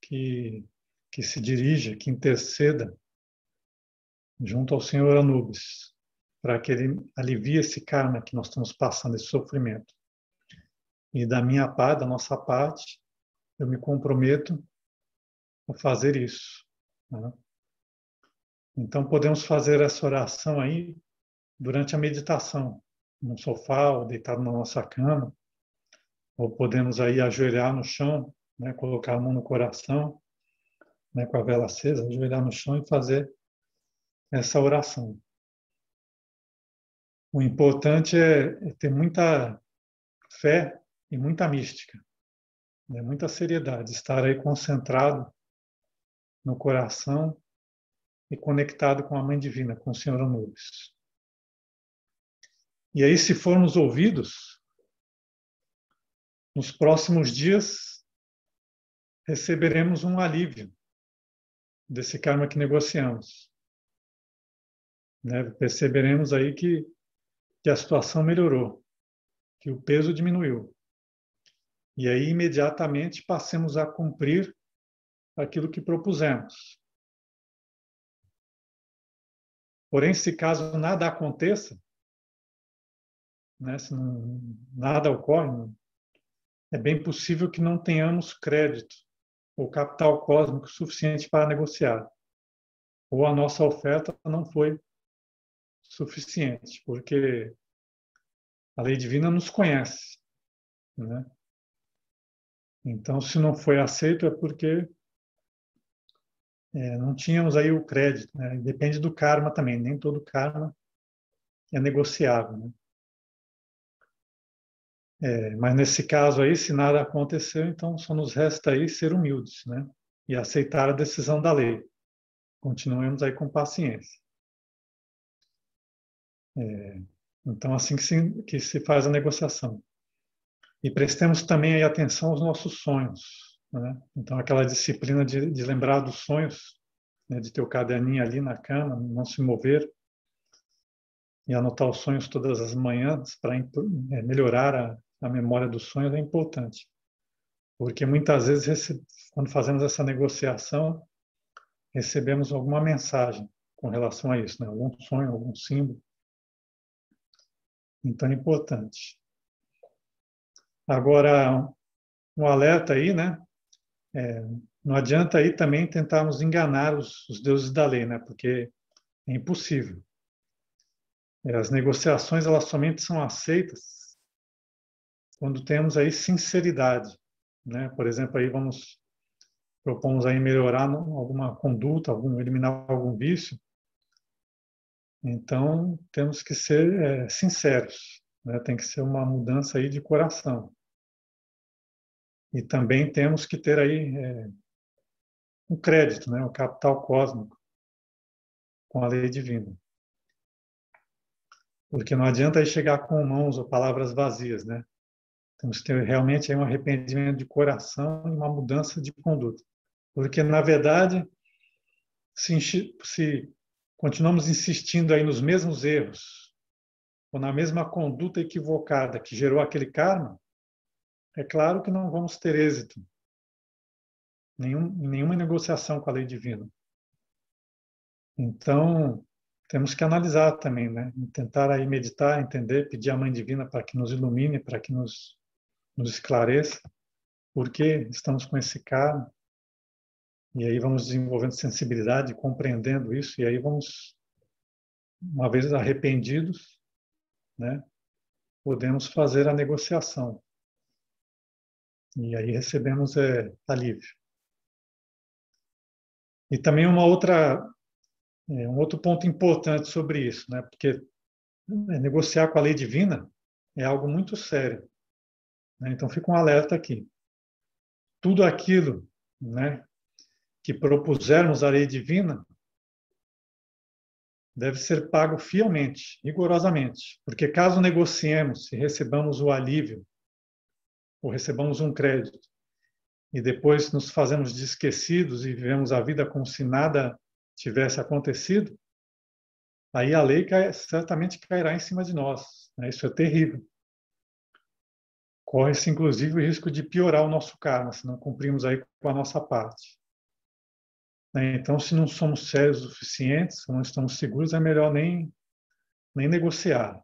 que se dirija, que interceda junto ao Senhor Anubis, para que ele alivie esse karma que nós estamos passando, esse sofrimento. E da minha parte, da nossa parte, eu me comprometo a fazer isso, né? Então podemos fazer essa oração aí durante a meditação, no sofá ou deitado na nossa cama, ou podemos aí ajoelhar no chão, né, colocar a mão no coração, né, com a vela acesa, ajoelhar no chão e fazer essa oração. O importante é ter muita fé e muita mística, né, muita seriedade, estar aí concentrado no coração e conectado com a Mãe Divina, com o Senhor Anubis. E aí, se formos ouvidos, nos próximos dias receberemos um alívio desse karma que negociamos, né? Perceberemos aí que a situação melhorou, que o peso diminuiu. E aí, imediatamente, passemos a cumprir aquilo que propusemos. Porém, se caso nada aconteça, né, se nada ocorre, é bem possível que não tenhamos crédito ou capital cósmico suficiente para negociar. Ou a nossa oferta não foi suficiente, porque a lei divina nos conhece, né? Então, se não foi aceito, é porque não tínhamos aí o crédito, né? Depende do karma também, nem todo karma é negociável, né? Mas nesse caso aí, se nada aconteceu, então só nos resta aí ser humildes, né? E aceitar a decisão da lei. Continuemos aí com paciência. Então, assim que se faz a negociação. E prestemos também aí atenção aos nossos sonhos, né? Então, aquela disciplina de lembrar dos sonhos, né? De ter o caderninho ali na cama, não se mover, e anotar os sonhos todas as manhãs para melhorar a memória dos sonhos é importante. Porque muitas vezes, quando fazemos essa negociação, recebemos alguma mensagem com relação a isso, né? Algum sonho, algum símbolo. Então é importante. Agora, um alerta aí, né? Não adianta aí também tentarmos enganar os deuses da lei, né? Porque é impossível. As negociações, elas somente são aceitas quando temos aí sinceridade, né? Por exemplo, aí propomos aí melhorar alguma conduta, eliminar algum vício. Então, temos que ser sinceros, né? Tem que ser uma mudança aí de coração. E também temos que ter aí um crédito, né? O capital cósmico com a lei divina. Porque não adianta aí chegar com mãos ou palavras vazias, né? Temos que ter realmente aí um arrependimento de coração e uma mudança de conduta. Porque, na verdade, se continuamos insistindo aí nos mesmos erros, ou na mesma conduta equivocada que gerou aquele karma, é claro que não vamos ter êxito em nenhuma negociação com a lei divina. Então, temos que analisar também, né? Tentar aí meditar, entender, pedir à Mãe Divina para que nos ilumine, para que nos esclareça por que estamos com esse karma. E aí vamos desenvolvendo sensibilidade, compreendendo isso, e aí vamos, uma vez arrependidos, né, podemos fazer a negociação. E aí recebemos alívio. E também um outro ponto importante sobre isso, né, porque negociar com a lei divina é algo muito sério, né? Então fica um alerta aqui. Tudo aquilo, né, que propusermos à lei divina deve ser pago fielmente, rigorosamente, porque caso negociemos e recebamos o alívio ou recebamos um crédito e depois nos fazemos de esquecidos e vivemos a vida como se nada tivesse acontecido, aí a lei certamente cairá em cima de nós, né? Isso é terrível. Corre-se, inclusive, o risco de piorar o nosso karma, se não cumprirmos aí com a nossa parte. Então, se não somos sérios o suficiente, se não estamos seguros, é melhor nem negociar.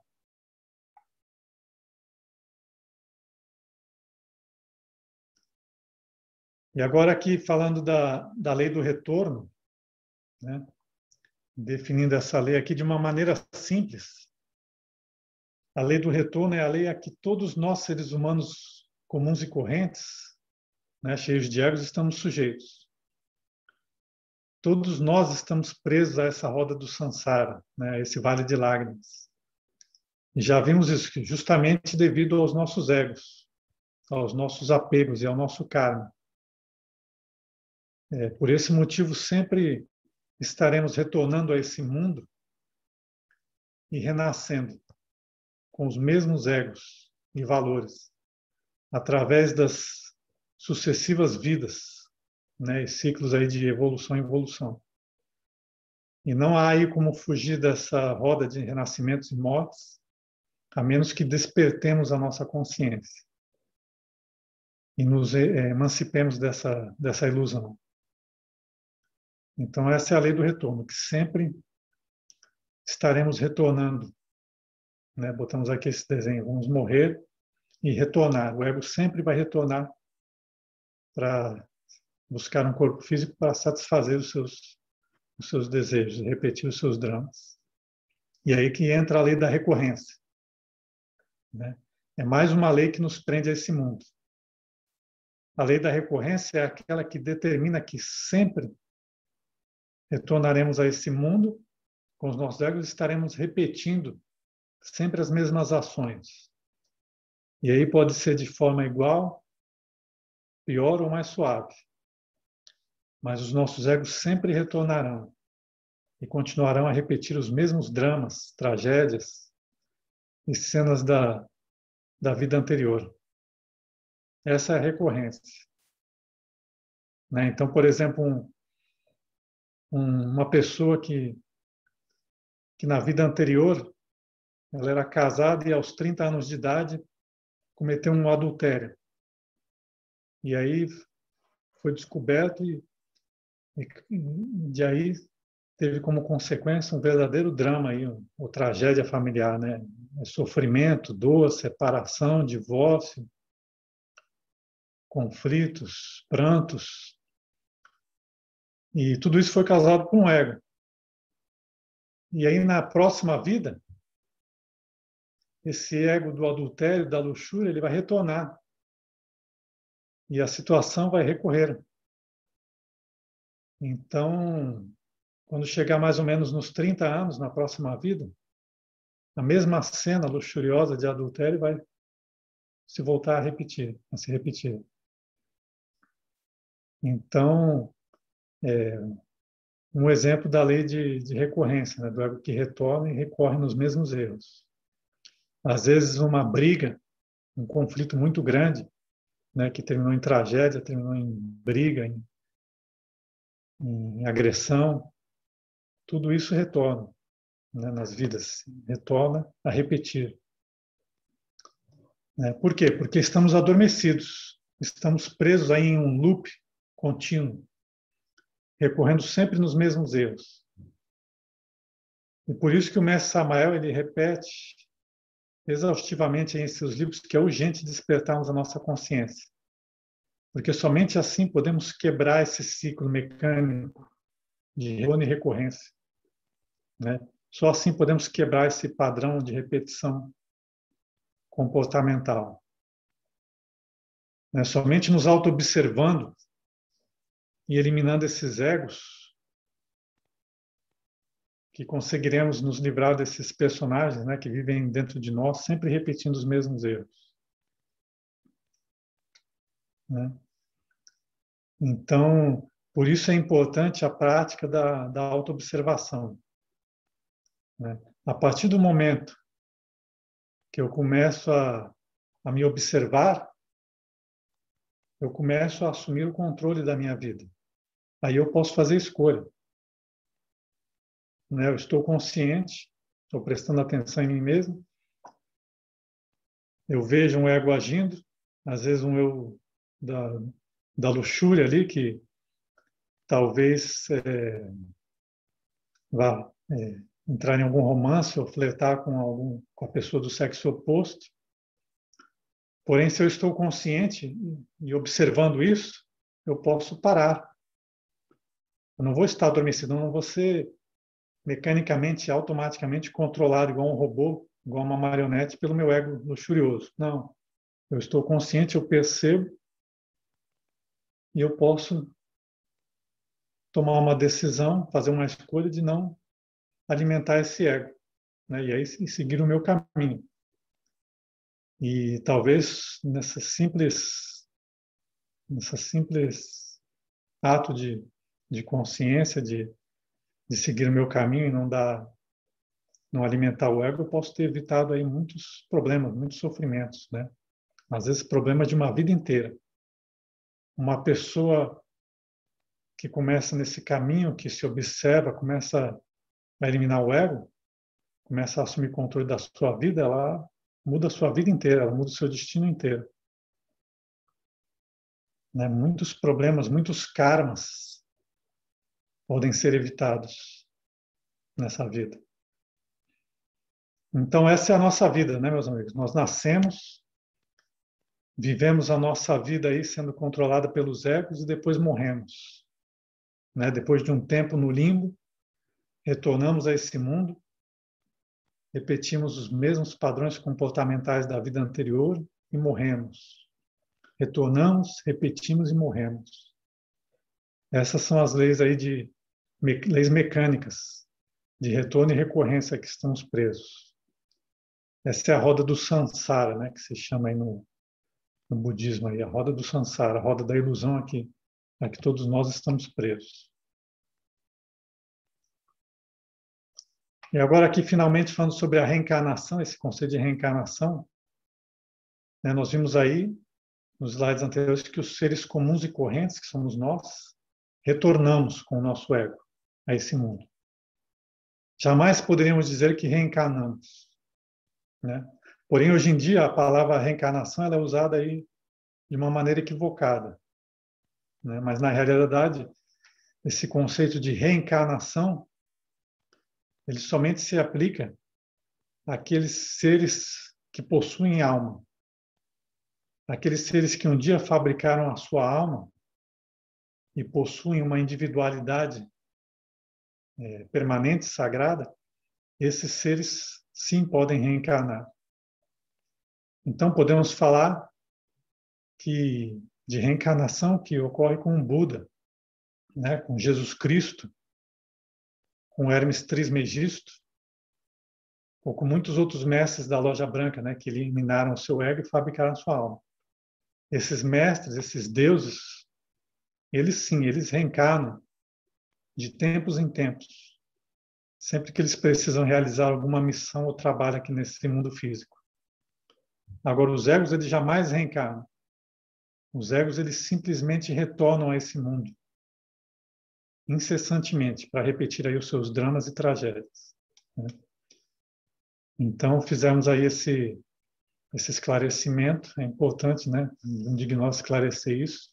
E agora aqui, falando da lei do retorno, né? Definindo essa lei aqui de uma maneira simples. A lei do retorno é a lei a que todos nós, seres humanos comuns e correntes, né, cheios de egos, estamos sujeitos. Todos nós estamos presos a essa roda do samsara, né, esse vale de lágrimas. E já vimos isso justamente devido aos nossos egos, aos nossos apegos e ao nosso karma. Por esse motivo, sempre estaremos retornando a esse mundo e renascendo com os mesmos egos e valores, através das sucessivas vidas, né, e ciclos aí de evolução em evolução. E não há aí como fugir dessa roda de renascimentos e mortes, a menos que despertemos a nossa consciência e nos emancipemos dessa ilusão. Então, essa é a lei do retorno, que sempre estaremos retornando. Né? Botamos aqui esse desenho, vamos morrer e retornar. O ego sempre vai retornar para buscar um corpo físico para satisfazer os seus desejos, repetir os seus dramas. E aí que entra a lei da recorrência. Né? É mais uma lei que nos prende a esse mundo. A lei da recorrência é aquela que determina que sempre retornaremos a esse mundo, com os nossos egos estaremos repetindo sempre as mesmas ações. E aí pode ser de forma igual, pior ou mais suave. Mas os nossos egos sempre retornarão e continuarão a repetir os mesmos dramas, tragédias e cenas da vida anterior. Essa é a recorrência. Né? Então, por exemplo, uma pessoa que na vida anterior ela era casada e aos 30 anos de idade cometeu um adultério. E aí foi descoberto e de aí teve como consequência um verdadeiro drama aí, uma tragédia familiar, né? Sofrimento, dor, separação, divórcio, conflitos, prantos. E tudo isso foi causado por um ego. E aí na próxima vida, esse ego do adultério, da luxúria, ele vai retornar. E a situação vai recorrer. Então, quando chegar mais ou menos nos 30 anos, na próxima vida, a mesma cena luxuriosa de adultério vai se voltar a se repetir. Então, um exemplo da lei de recorrência, né, do ego que retorna e recorre nos mesmos erros. Às vezes, uma briga, um conflito muito grande, né, que terminou em tragédia, terminou em briga, em agressão, tudo isso retorna, né, nas vidas, retorna a repetir. Por quê? Porque estamos adormecidos, estamos presos aí em um loop contínuo, recorrendo sempre nos mesmos erros. E por isso que o mestre Samael ele repete exaustivamente em seus livros que é urgente despertarmos a nossa consciência. Porque somente assim podemos quebrar esse ciclo mecânico de retorno e recorrência. Né? Só assim podemos quebrar esse padrão de repetição comportamental. Né? Somente nos auto-observando e eliminando esses egos que conseguiremos nos livrar desses personagens, né, que vivem dentro de nós, sempre repetindo os mesmos erros. Né? Então, por isso é importante a prática da autoobservação. Né? A partir do momento que eu começo a me observar, eu começo a assumir o controle da minha vida. Aí eu posso fazer escolha. Né? Eu estou consciente, estou prestando atenção em mim mesmo, eu vejo um ego agindo, às vezes um eu da luxúria ali, que talvez vá entrar em algum romance ou flertar com a pessoa do sexo oposto. Porém, se eu estou consciente e observando isso, eu posso parar. Eu não vou estar adormecido, eu não vou ser mecanicamente, automaticamente controlado igual um robô, igual uma marionete pelo meu ego luxurioso. Não. Eu estou consciente, eu percebo e eu posso tomar uma decisão, fazer uma escolha de não alimentar esse ego, né? E aí seguir o meu caminho. E talvez nessa simples ato de consciência, de seguir o meu caminho e não alimentar o ego, eu posso ter evitado aí muitos problemas, muitos sofrimentos, né? Às vezes problemas de uma vida inteira. Uma pessoa que começa nesse caminho, que se observa, começa a eliminar o ego, começa a assumir controle da sua vida, ela muda a sua vida inteira, ela muda o seu destino inteiro. Né? Muitos problemas, muitos karmas podem ser evitados nessa vida. Então, essa é a nossa vida, né, meus amigos? Nós nascemos, vivemos a nossa vida aí sendo controlada pelos egos e depois morremos. Né? Depois de um tempo no limbo, retornamos a esse mundo, repetimos os mesmos padrões comportamentais da vida anterior e morremos. Retornamos, repetimos e morremos. Essas são as leis aí leis mecânicas de retorno e recorrência que estamos presos. Essa é a roda do samsara, né, que se chama aí no budismo aí, a roda do samsara, a roda da ilusão aqui, a que todos nós estamos presos. E agora aqui finalmente falando sobre a reencarnação, esse conceito de reencarnação, né, nós vimos aí nos slides anteriores que os seres comuns e correntes, que somos nós, retornamos com o nosso ego a esse mundo. Jamais poderíamos dizer que reencarnamos, né? Porém, hoje em dia, a palavra reencarnação ela é usada aí de uma maneira equivocada, né? Mas, na realidade, esse conceito de reencarnação ele somente se aplica àqueles seres que possuem alma. Aqueles seres que um dia fabricaram a sua alma e possuem uma individualidade permanente, sagrada, esses seres sim podem reencarnar. Então podemos falar de reencarnação que ocorre com o Buda, né, com Jesus Cristo, com Hermes Trismegisto, ou com muitos outros mestres da Loja Branca, né, que eliminaram o seu ego e fabricaram a sua alma. Esses mestres, esses deuses, eles sim, eles reencarnam de tempos em tempos, sempre que eles precisam realizar alguma missão ou trabalho aqui nesse mundo físico. Agora, os egos, eles jamais reencarnam. Os egos, eles simplesmente retornam a esse mundo, incessantemente, para repetir aí os seus dramas e tragédias. Né? Então, fizemos aí esse esclarecimento, é importante, né, de nós esclarecer isso,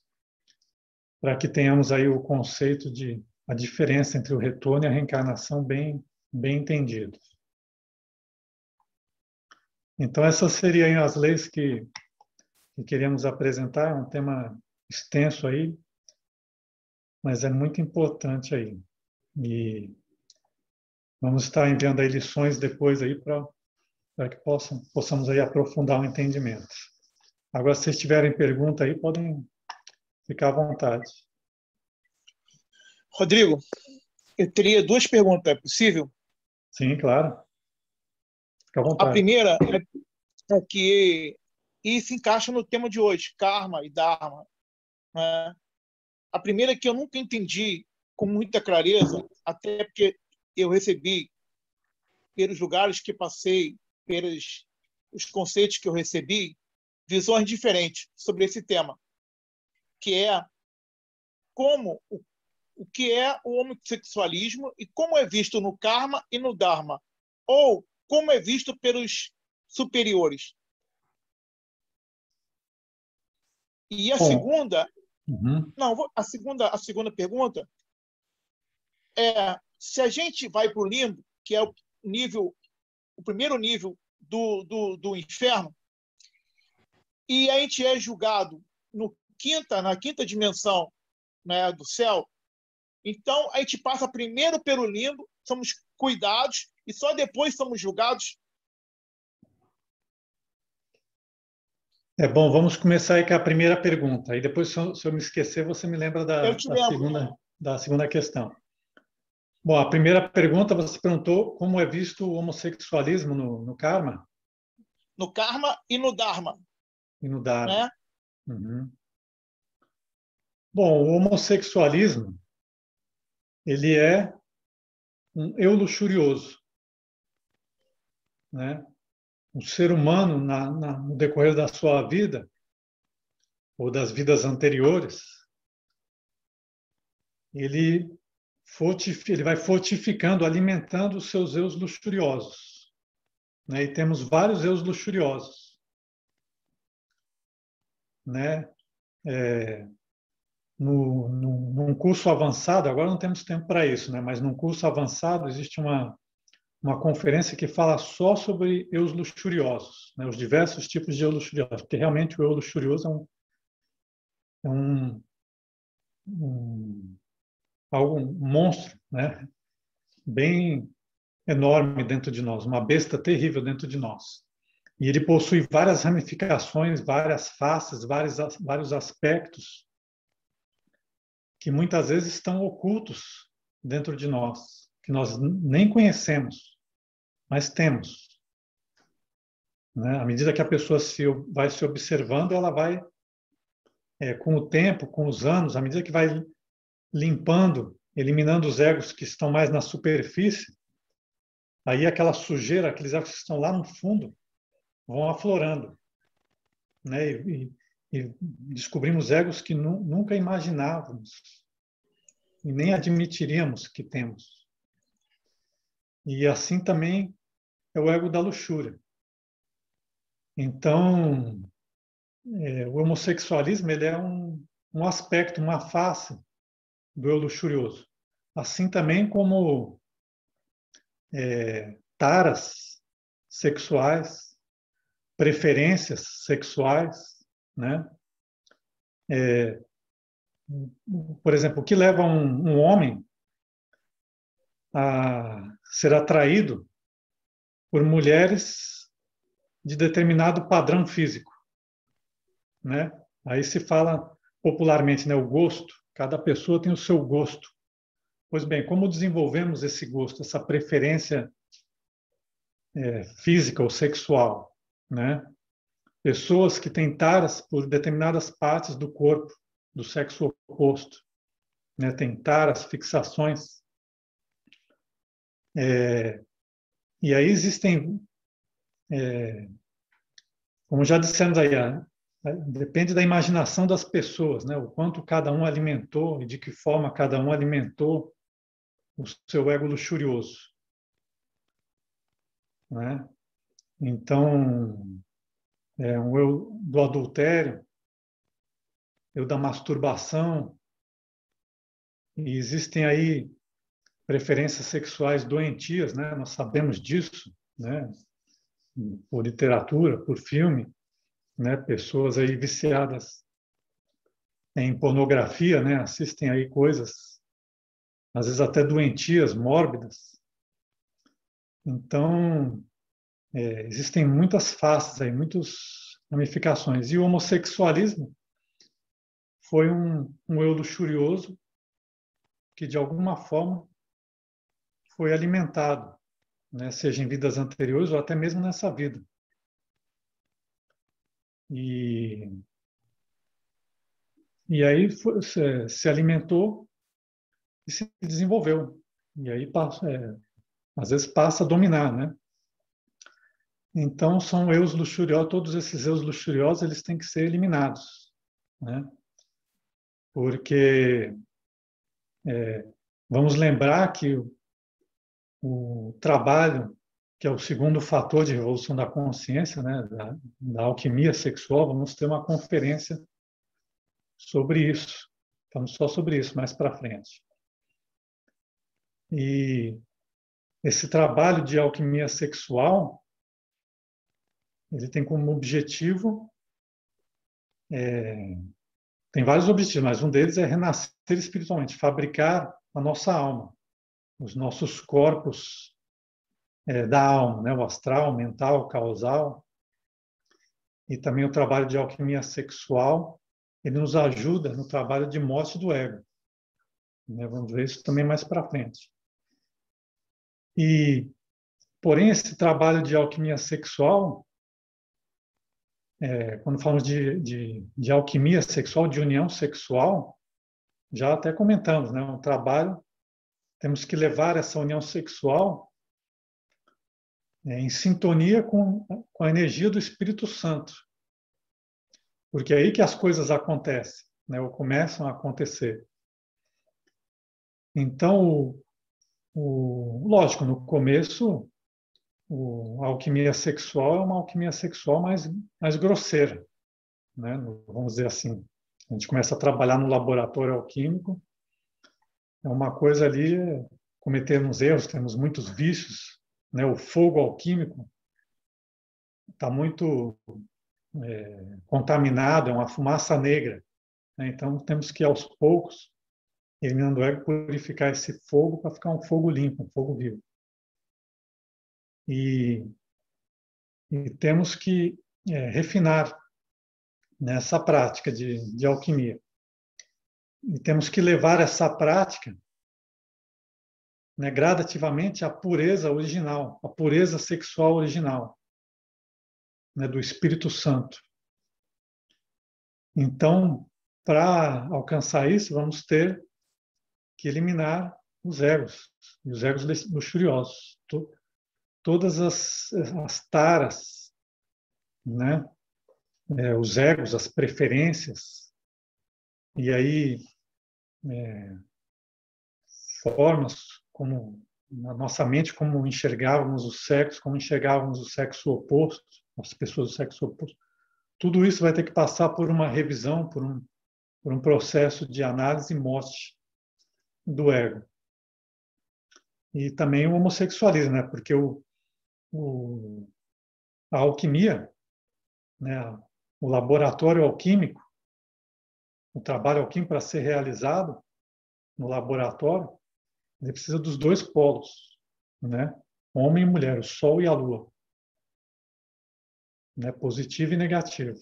para que tenhamos aí o conceito de a diferença entre o retorno e a reencarnação bem entendido. Então, essas seriam as leis que queremos apresentar, é um tema extenso aí, mas é muito importante aí. E vamos estar enviando aí lições depois aí para para que possamos aí aprofundar o entendimento. Agora, se vocês tiverem pergunta aí, podem ficar à vontade. Rodrigo, eu teria duas perguntas, é possível? Sim, claro. Fica à A vontade. primeira é que e se encaixa no tema de hoje, karma e dharma, né? A primeira é que eu nunca entendi com muita clareza, até porque eu recebi, pelos lugares que passei, pelos os conceitos que eu recebi, visões diferentes sobre esse tema, que é como o que é o homossexualismo e como é visto no karma e no dharma, ou como é visto pelos superiores. E a Bom, segunda, uhum. não, a segunda pergunta é se a gente vai para o limbo, que é o primeiro nível do inferno, e a gente é julgado na quinta dimensão, né, do céu, então a gente passa primeiro pelo limbo, somos cuidados e só depois somos julgados. É bom, vamos começar aí com a primeira pergunta. Aí depois, se eu me esquecer, você me lembra Eu te da lembro. segunda questão. Bom, a primeira pergunta você perguntou como é visto o homossexualismo no karma No karma e no dharma, e no dharma. né? Uhum. Bom, o homossexualismo, ele é um eu luxurioso, né? O ser humano, no decorrer da sua vida, ou das vidas anteriores, ele, ele vai fortificando, alimentando os seus eus luxuriosos, né? E temos vários eus luxuriosos, né? Num curso avançado, agora não temos tempo para isso, né? Mas num curso avançado existe uma conferência que fala só sobre eus luxuriosos, né? Os diversos tipos de eu luxuriosos, porque realmente o eu luxurioso é um, um monstro, né? Bem enorme dentro de nós, uma besta terrível dentro de nós. E ele possui várias ramificações, várias faces, vários aspectos que muitas vezes estão ocultos dentro de nós, que nós nem conhecemos, mas temos. Né? À medida que a pessoa vai se observando, ela vai, com o tempo, com os anos, à medida que vai limpando, eliminando os egos que estão mais na superfície, aí aquela sujeira, aqueles egos que estão lá no fundo, vão aflorando. Né? E descobrimos egos que nunca imaginávamos e nem admitiríamos que temos. E assim também é o ego da luxúria. Então, o homossexualismo ele é um aspecto, uma face do eu luxurioso. Assim também como taras sexuais, preferências sexuais, né? Por exemplo, o que leva um homem a ser atraído por mulheres de determinado padrão físico, né? Aí se fala popularmente, né, o gosto. Cada pessoa tem o seu gosto. Pois bem, como desenvolvemos esse gosto, essa preferência física ou sexual, né? Pessoas que têm taras por determinadas partes do corpo do sexo oposto, né? Têm taras, fixações. E aí existem, como já dissemos aí, depende da imaginação das pessoas, né? O quanto cada um alimentou e de que forma cada um alimentou o seu ego luxurioso, né? Então, o eu do adultério, eu da masturbação, e existem aí preferências sexuais doentias, né? Nós sabemos disso, né? Por literatura, por filme, né? Pessoas aí viciadas em pornografia, né? Assistem aí coisas, às vezes até doentias, mórbidas. Então, existem muitas faces aí, muitas ramificações. E o homossexualismo foi um eu luxurioso que, de alguma forma, foi alimentado, né, seja em vidas anteriores ou até mesmo nessa vida. E aí se alimentou e se desenvolveu. E aí, às vezes, passa a dominar, né? Então, são eus luxuriosos, todos esses eus luxuriosos, eles têm que ser eliminados, né? Porque vamos lembrar que o trabalho, que é o segundo fator de revolução da consciência, né, da alquimia sexual, vamos ter uma conferência sobre isso. Vamos só sobre isso mais para frente. E esse trabalho de alquimia sexual, ele tem como objetivo, tem vários objetivos, mas um deles é renascer espiritualmente, fabricar a nossa alma, os nossos corpos da alma, né? O astral, mental, causal, e também o trabalho de alquimia sexual, ele nos ajuda no trabalho de morte do ego, né? Vamos ver isso também mais para frente. Porém, esse trabalho de alquimia sexual, quando falamos de alquimia sexual, de união sexual, já até comentamos, né? Um trabalho, temos que levar essa união sexual em sintonia com a energia do Espírito Santo. Porque é aí que as coisas acontecem, né? Ou começam a acontecer. Então, lógico, no começo, a alquimia sexual é uma alquimia sexual mais grosseira, né? Vamos dizer assim. A gente começa a trabalhar no laboratório alquímico, é uma coisa ali, cometemos erros, temos muitos vícios, né? O fogo alquímico está muito contaminado, é uma fumaça negra, né? Então, temos que, aos poucos, eliminando o ego, purificar esse fogo para ficar um fogo limpo, um fogo vivo. E temos que refinar nessa prática de alquimia. E temos que levar essa prática, né, gradativamente à pureza original, à pureza sexual original, né, do Espírito Santo. Então, para alcançar isso, vamos ter que eliminar os egos, e os egos luxuriosos, todas as taras, né, os egos, as preferências, e aí formas como na nossa mente, como enxergávamos o sexo oposto, as pessoas do sexo oposto. Tudo isso vai ter que passar por uma revisão, por um processo de análise e morte do ego. E também o homossexualismo, né? Porque a alquimia, né? O laboratório alquímico, o trabalho alquímico para ser realizado no laboratório, ele precisa dos dois polos, né? Homem e mulher, o Sol e a Lua, né? Positivo e negativo.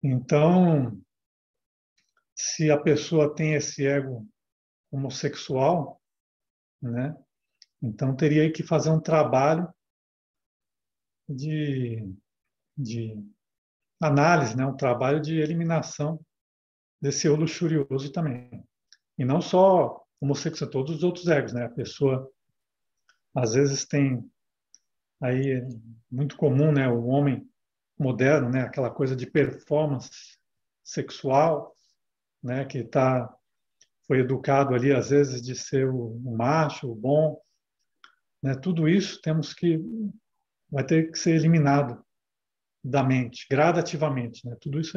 Então, se a pessoa tem esse ego homossexual, né? Então teria que fazer um trabalho de análise, né? Um trabalho de eliminação desse eu luxurioso também. E não só homossexual, todos os outros egos, né? A pessoa às vezes tem aí muito comum, né? O homem moderno, né? Aquela coisa de performance sexual, né? Que foi educado ali às vezes de ser o macho, o bom, né? Tudo isso vai ter que ser eliminado da mente, gradativamente, né? Tudo isso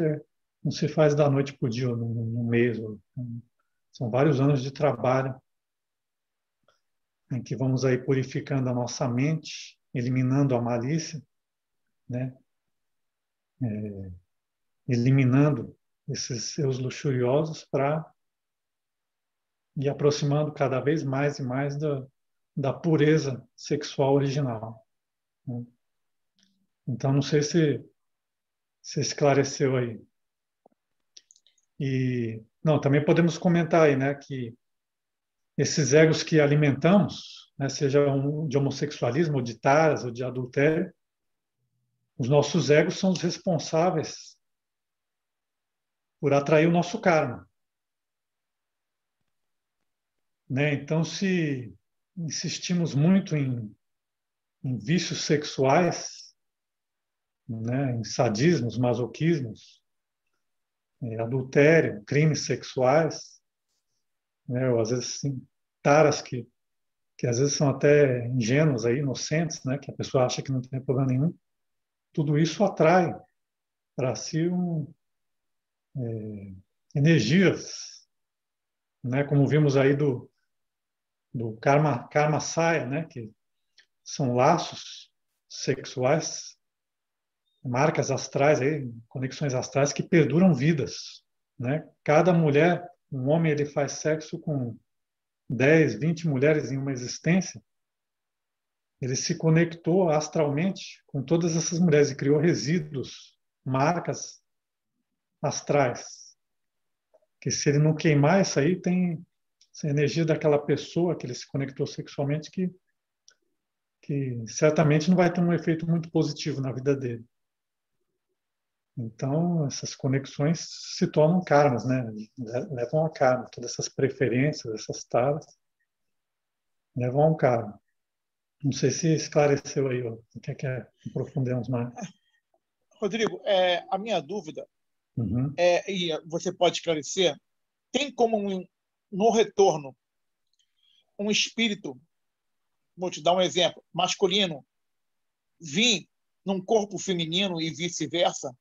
não se faz da noite para o dia, no mês. São vários anos de trabalho em que vamos aí purificando a nossa mente, eliminando a malícia, né? Eliminando esses seus luxuriosos para ir aproximando cada vez mais e mais da pureza sexual original. né? Então, não sei se esclareceu aí. E, não, também podemos comentar aí, né, que esses egos que alimentamos, né, seja de homossexualismo, ou de taras, ou de adultério, os nossos egos são os responsáveis por atrair o nosso karma, né? Então, se insistimos muito em vícios sexuais, né, em sadismos, masoquismos, adultério, crimes sexuais, né, ou às vezes sim, taras que às vezes são até ingênuas, aí, inocentes, né, que a pessoa acha que não tem problema nenhum, tudo isso atrai para si energias, né, como vimos aí do karma saya, né, que são laços sexuais, marcas astrais, aí, conexões astrais que perduram vidas, né? Cada mulher, um homem, ele faz sexo com 10, 20 mulheres em uma existência, ele se conectou astralmente com todas essas mulheres e criou resíduos, marcas astrais, que se ele não queimar isso aí, tem essa energia daquela pessoa que ele se conectou sexualmente que certamente não vai ter um efeito muito positivo na vida dele. Então, essas conexões se tornam karmas, né? Levam a karma. Todas essas preferências, essas taras, levam a um karma. Não sei se esclareceu aí, ó. Quer aprofundemos mais? Rodrigo, a minha dúvida Uhum. e você pode esclarecer, tem como no retorno um espírito, vou te dar um exemplo, masculino, vir num corpo feminino e vice-versa?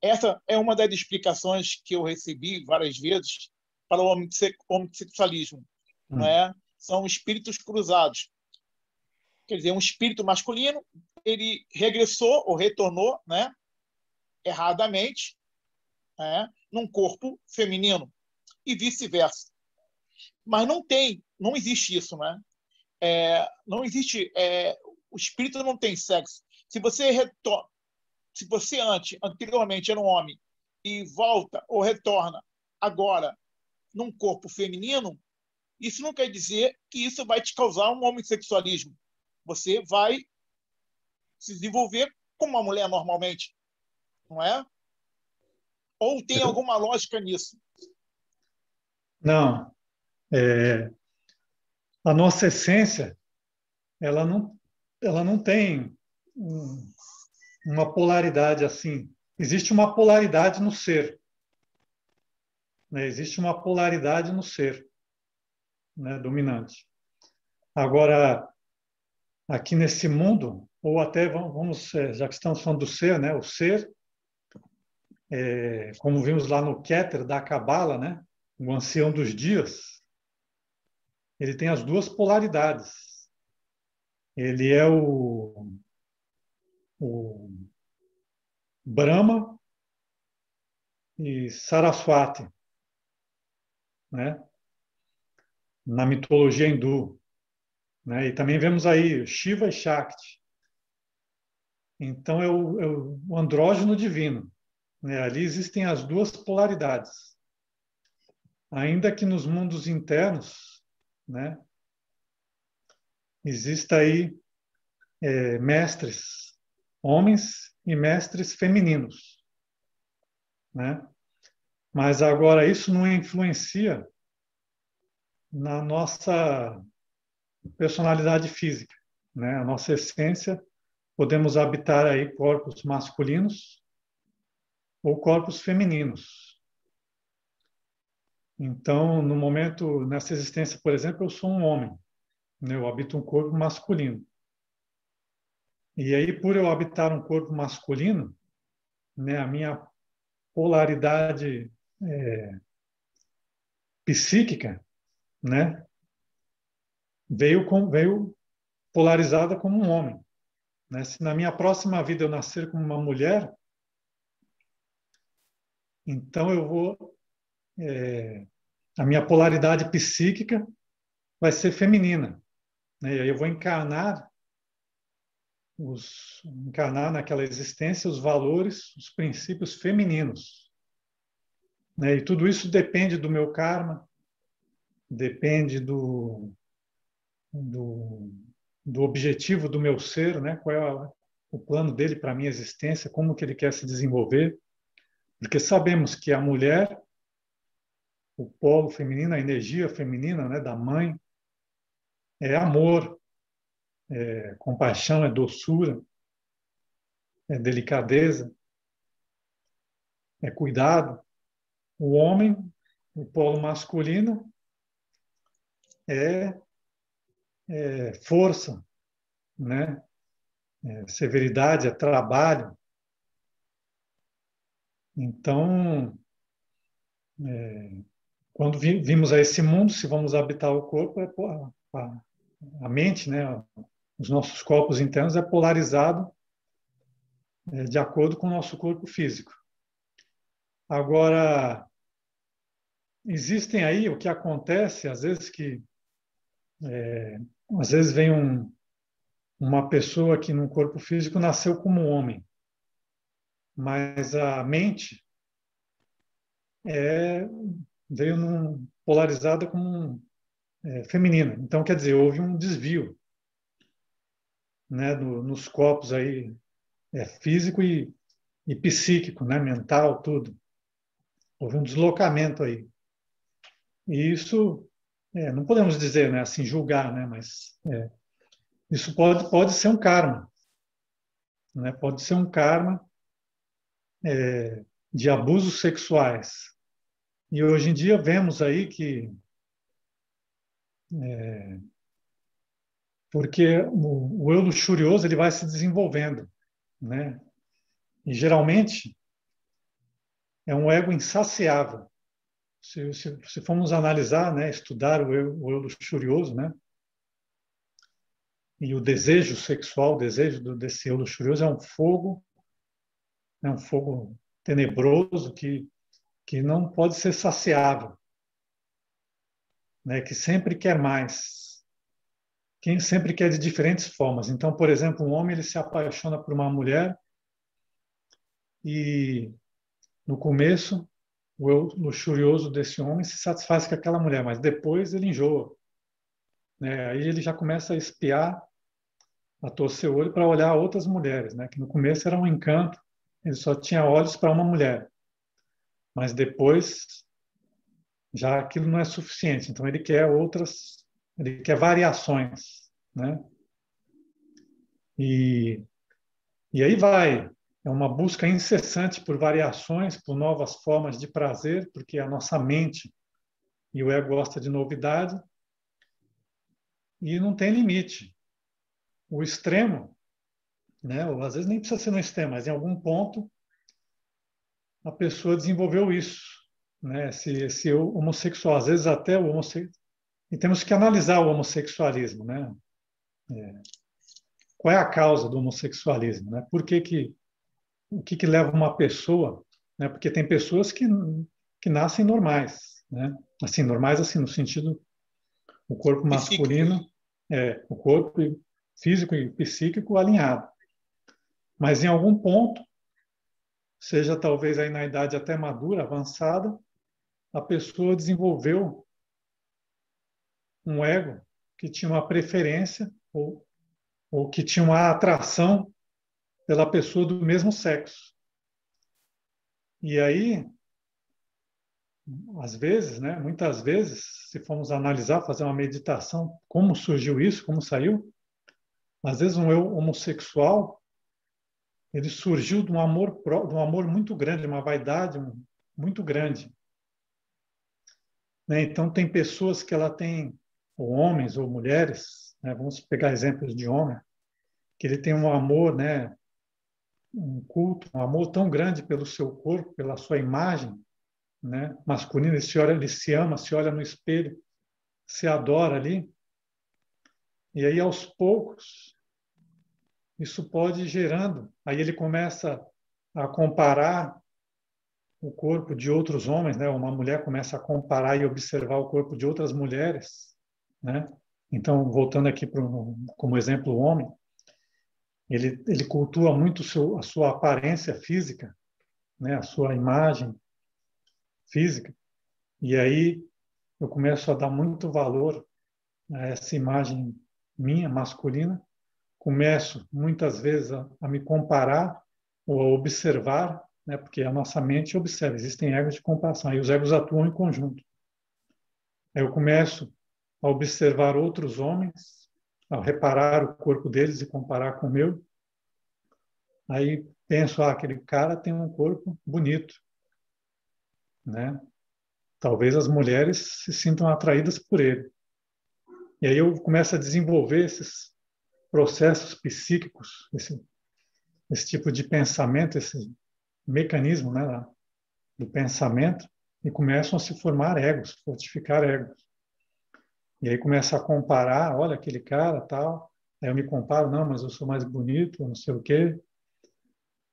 Essa é uma das explicações que eu recebi várias vezes para o homossexualismo, não Uhum. é? São espíritos cruzados. Quer dizer, um espírito masculino, ele regressou ou retornou, né, erradamente, né, num corpo feminino e vice-versa. Mas não existe isso, né? Não existe, o espírito não tem sexo. Se você anteriormente era um homem e volta ou retorna agora num corpo feminino, isso não quer dizer que isso vai te causar um homossexualismo. Você vai se desenvolver como uma mulher normalmente, não é? Ou tem alguma lógica nisso? Não. A nossa essência, ela não tem uma polaridade assim. Existe uma polaridade no ser, né? Existe uma polaridade no ser, né, dominante. Agora, aqui nesse mundo, ou até vamos, já que estamos falando do ser, né, o ser, como vimos lá no Keter da Cabala, né, o ancião dos dias, ele tem as duas polaridades. Ele é o Brahma e Saraswati, né, na mitologia hindu, né, e também vemos aí Shiva e Shakti. Então é o andrógeno divino, né? Ali existem as duas polaridades. Ainda que nos mundos internos, né, exista aí mestres homens e mestres femininos, né? Mas agora isso não influencia na nossa personalidade física, né? A nossa essência, podemos habitar aí corpos masculinos ou corpos femininos. Então, no momento, nessa existência, por exemplo, eu sou um homem, né? Eu habito um corpo masculino. E aí, por eu habitar um corpo masculino, né, a minha polaridade psíquica, né, veio polarizada como um homem. Né? Se na minha próxima vida eu nascer como uma mulher, então eu vou a minha polaridade psíquica vai ser feminina, né? E aí eu vou encarnar encarnar naquela existência os valores, os princípios femininos, né? E tudo isso depende do meu karma, depende do, do objetivo do meu ser, né? Qual é o plano dele para a minha existência, como que ele quer se desenvolver, porque sabemos que a mulher, o polo feminino, a energia feminina, né, da mãe, é amor, é compaixão, é doçura, é delicadeza, é cuidado. O homem, o polo masculino, é, é força, né? É severidade, é trabalho. Então, quando vimos a esse mundo, se vamos habitar o corpo, a mente, né? Os nossos corpos internos é polarizado de acordo com o nosso corpo físico. Agora, existem aí o que acontece, às vezes às vezes vem uma pessoa que no corpo físico nasceu como homem, mas a mente é, veio polarizada como feminina. Então, quer dizer, houve um desvio, né, nos corpos aí, físico e psíquico, né, mental, tudo. Houve um deslocamento aí. E isso, não podemos dizer, né, assim, julgar, né, mas isso pode ser um karma, né, pode ser um karma de abusos sexuais. E hoje em dia vemos aí que, porque o eu luxurioso ele vai se desenvolvendo, né? E geralmente é um ego insaciável. Se formos analisar, né, estudar o eu luxurioso, né, e o desejo sexual, o desejo desse eu luxurioso é um fogo tenebroso que não pode ser saciável, né, que sempre quer mais, quem sempre quer de diferentes formas. Então, por exemplo, um homem ele se apaixona por uma mulher e no começo o eu luxurioso desse homem se satisfaz com aquela mulher, mas depois ele enjoa, né? Aí ele já começa a espiar, a torcer o olho para olhar outras mulheres, né? Que no começo era um encanto, ele só tinha olhos para uma mulher, mas depois já aquilo não é suficiente, então ele quer variações, né? E, e aí vai, é uma busca incessante por variações, por novas formas de prazer, porque a nossa mente e o ego gosta de novidade e não tem limite. O extremo, né? Ou às vezes nem precisa ser no extremo, mas em algum ponto a pessoa desenvolveu isso, né? Esse homossexual, às vezes até o homossexual. E temos que analisar o homossexualismo, né? Qual é a causa do homossexualismo, né? O que leva uma pessoa, né? Porque tem pessoas que nascem normais, né? Assim, normais assim no sentido o corpo Psíquico. masculino, o corpo físico e psíquico alinhado. Mas em algum ponto, seja talvez aí na idade até madura, avançada, a pessoa desenvolveu um ego que tinha uma preferência ou que tinha uma atração pela pessoa do mesmo sexo. E aí, às vezes, né, muitas vezes, se formos analisar, fazer uma meditação, como surgiu isso, como saiu, às vezes um eu homossexual, ele surgiu de um amor muito grande, uma vaidade muito grande, né? Então tem pessoas que ela tem, ou homens ou mulheres, né, vamos pegar exemplos de homem, que ele tem um amor, né, um culto, um amor tão grande pelo seu corpo, pela sua imagem, né, masculina, ele se ama, se olha no espelho, se adora ali, e aí aos poucos isso pode ir gerando, aí ele começa a comparar o corpo de outros homens, né? Uma mulher começa a comparar e observar o corpo de outras mulheres, né? Então, voltando aqui como exemplo o homem, Ele cultua muito a sua aparência física, né? A sua imagem física. E aí eu começo a dar muito valor a essa imagem minha, masculina. Começo, muitas vezes, a me comparar ou a observar, né? Porque a nossa mente observa, existem egos de comparação, e os egos atuam em conjunto. Aí eu começo a observar outros homens, a reparar o corpo deles e comparar com o meu. Aí penso, aquele cara tem um corpo bonito, né? Talvez as mulheres se sintam atraídas por ele. E aí eu começo a desenvolver esses processos psíquicos, esse tipo de pensamento, esse mecanismo, né, do pensamento, e começam a se formar egos, fortificar egos. E aí começa a comparar, olha aquele cara, tal. Aí eu me comparo, não, mas eu sou mais bonito, não sei o quê.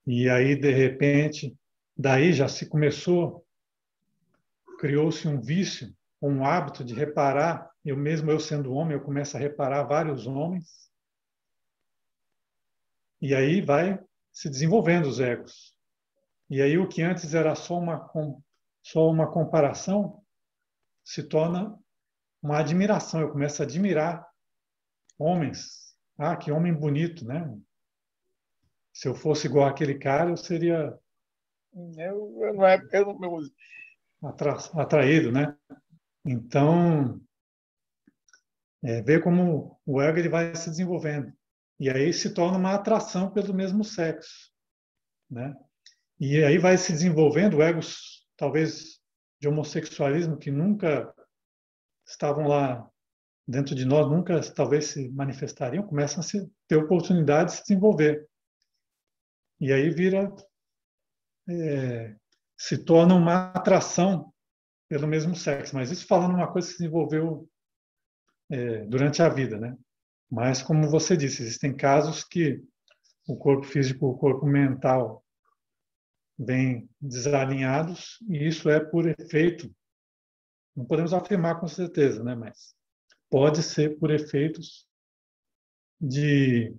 E aí, de repente, daí já se começou, criou-se um vício, um hábito de reparar. Eu sendo homem, eu começo a reparar vários homens. E aí vai se desenvolvendo os egos. E aí o que antes era só uma comparação se torna uma admiração. Eu começo a admirar homens. Ah, que homem bonito, né? Se eu fosse igual aquele cara, eu seria atraído, né? Então, ver como o ego ele vai se desenvolvendo. E aí se torna uma atração pelo mesmo sexo, né? E aí vai se desenvolvendo egos, talvez, de homossexualismo que nunca estavam lá dentro de nós, nunca talvez se manifestariam, começam a ter oportunidade de se desenvolver. E aí se torna uma atração pelo mesmo sexo. Mas isso falando uma coisa que se desenvolveu durante a vida, né? Mas, como você disse, existem casos que o corpo físico e o corpo mental vêm desalinhados, e isso é por efeito, não podemos afirmar com certeza, né? Mas pode ser por efeitos de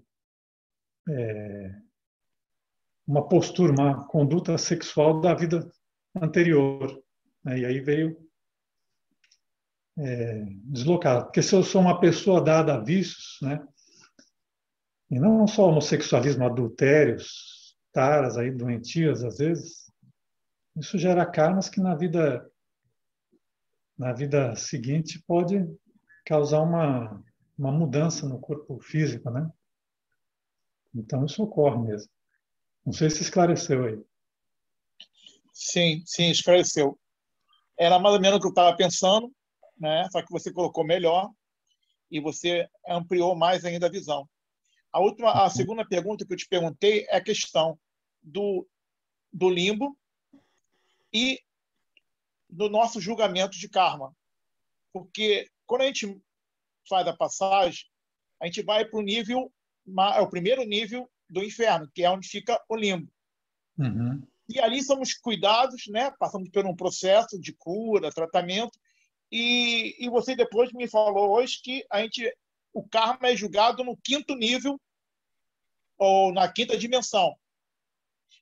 uma postura, uma conduta sexual da vida anterior, né? E aí veio deslocado. Porque se eu sou uma pessoa dada a vícios, né? E não só homossexualismo, adultérios, taras aí doentias às vezes, isso gera karmas que na vida seguinte pode causar uma mudança no corpo físico, né? Então isso ocorre mesmo. Não sei se esclareceu aí. Sim, sim, esclareceu. Era mais ou menos o que eu estava pensando, né? Só que você colocou melhor e você ampliou mais ainda a visão. A segunda pergunta que eu te perguntei é a questão do limbo e do nosso julgamento de karma. Porque quando a gente faz a passagem, a gente vai para o primeiro nível do inferno, que é onde fica o limbo. Uhum. E ali somos cuidados, né? Passamos por um processo de cura, tratamento, e você depois me falou hoje que o karma é julgado no quinto nível ou na quinta dimensão.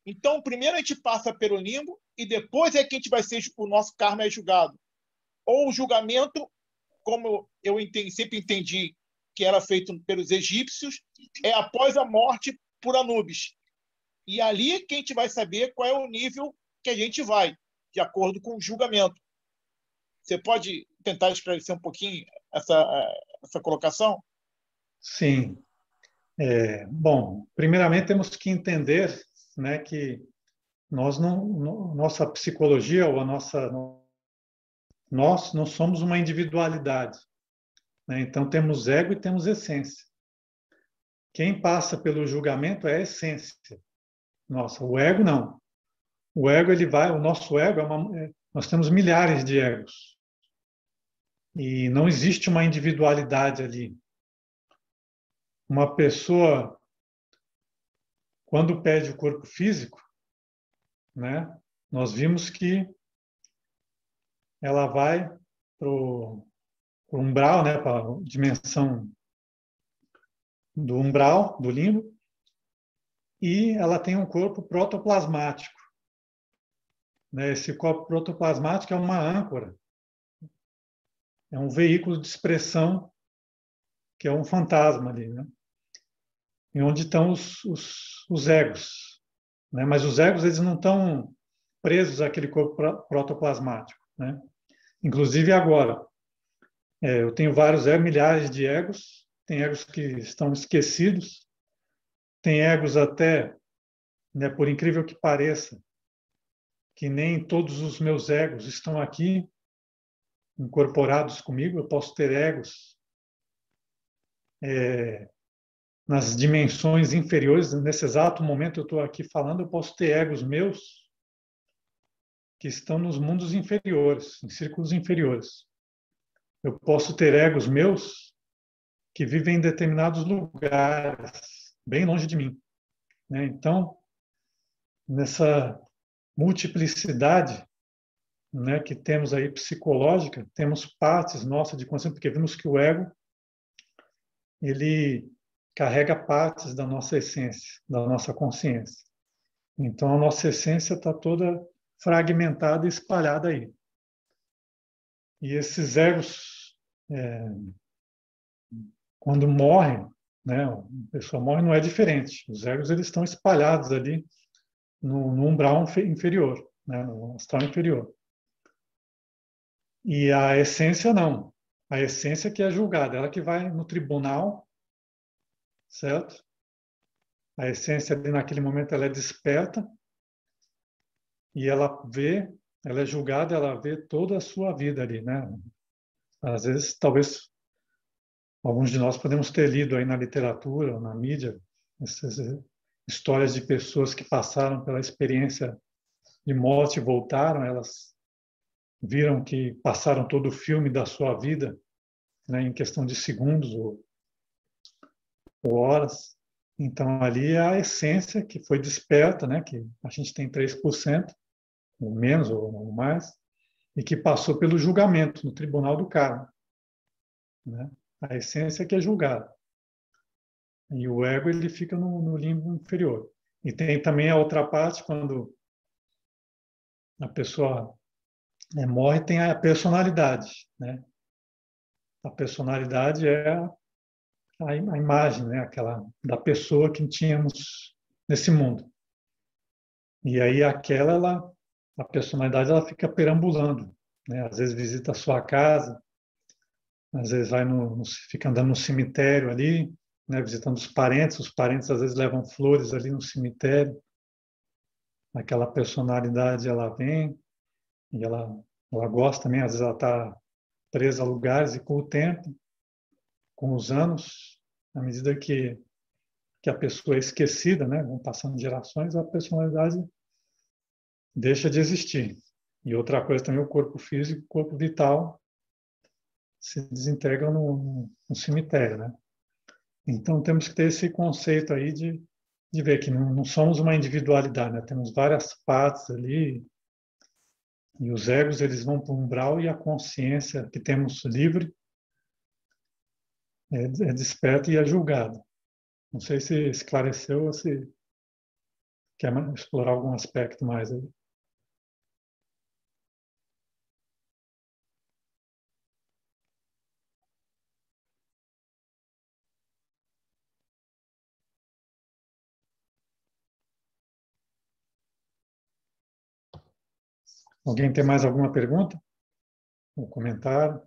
Então, primeiro a gente passa pelo limbo e depois é que a gente vai ser o nosso karma é julgado. Ou o julgamento, como eu sempre entendi que era feito pelos egípcios, é após a morte por Anubis. E ali que a gente vai saber qual é o nível que a gente vai, de acordo com o julgamento. Você pode tentar esclarecer um pouquinho essa colocação? Sim. Bom, primeiramente temos que entender, né, que nossa psicologia ou nós não somos uma individualidade, né? Então temos ego e temos essência. Quem passa pelo julgamento é a essência. Nossa, o ego não. O nosso ego nós temos milhares de egos e não existe uma individualidade ali. Uma pessoa quando perde o corpo físico, né? Nós vimos que ela vai para o umbral, né? Para a dimensão do umbral, do limbo, e ela tem um corpo protoplasmático, né? Esse corpo protoplasmático é uma âncora, é um veículo de expressão que é um fantasma ali, né? E onde estão os egos, né? Mas os egos eles não estão presos àquele corpo protoplasmático, né? Inclusive agora, eu tenho vários egos, milhares de egos, tem egos que estão esquecidos, tem egos até, né, por incrível que pareça, que nem todos os meus egos estão aqui incorporados comigo, eu posso ter egos nas dimensões inferiores, nesse exato momento eu estou aqui falando, eu posso ter egos meus que estão nos mundos inferiores, em círculos inferiores. Eu posso ter egos meus que vivem em determinados lugares, bem longe de mim, né? Então, nessa multiplicidade, né, que temos aí psicológica, temos partes nossas de consciência, porque vimos que o ego ele carrega partes da nossa essência, da nossa consciência. Então, a nossa essência está toda fragmentada e espalhada aí. E esses egos, quando morrem, né, a pessoa morre, não é diferente. Os egos eles estão espalhados ali no umbral inferior, né, no astral inferior. E a essência não. A essência que é julgada, ela que vai no tribunal, certo? A essência ali naquele momento ela é desperta e ela vê, ela é julgada, ela vê toda a sua vida ali, né? Às vezes, talvez alguns de nós podemos ter lido aí na literatura, na mídia, essas histórias de pessoas que passaram pela experiência de morte e voltaram, elas viram que passaram todo o filme da sua vida, né, em questão de segundos ou horas. Então, ali é a essência que foi desperta, né, que a gente tem 3%, ou menos ou mais, e que passou pelo julgamento no tribunal do karma, né? A essência que é julgada. E o ego ele fica no limbo inferior. E tem também a outra parte, quando a pessoa morre, tem a personalidade, né? A personalidade é a imagem, né? Aquela da pessoa que tínhamos nesse mundo. E aí a personalidade ela fica perambulando, né? Às vezes visita a sua casa, às vezes fica andando no cemitério ali, né? Visitando os parentes às vezes levam flores ali no cemitério. Aquela personalidade ela vem e ela gosta também, às vezes ela está presa a lugares e com o tempo, com os anos, à medida que a pessoa é esquecida, né? Vão passando gerações, a personalidade deixa de existir. E outra coisa também, o corpo físico, o corpo vital se desintegram no cemitério, né? Então temos que ter esse conceito aí de ver que não somos uma individualidade, né? Temos várias partes ali e os egos eles vão para o umbral e a consciência que temos livre é desperta e é julgada. Não sei se esclareceu ou se quer explorar algum aspecto mais aí. Alguém tem mais alguma pergunta? Um comentário?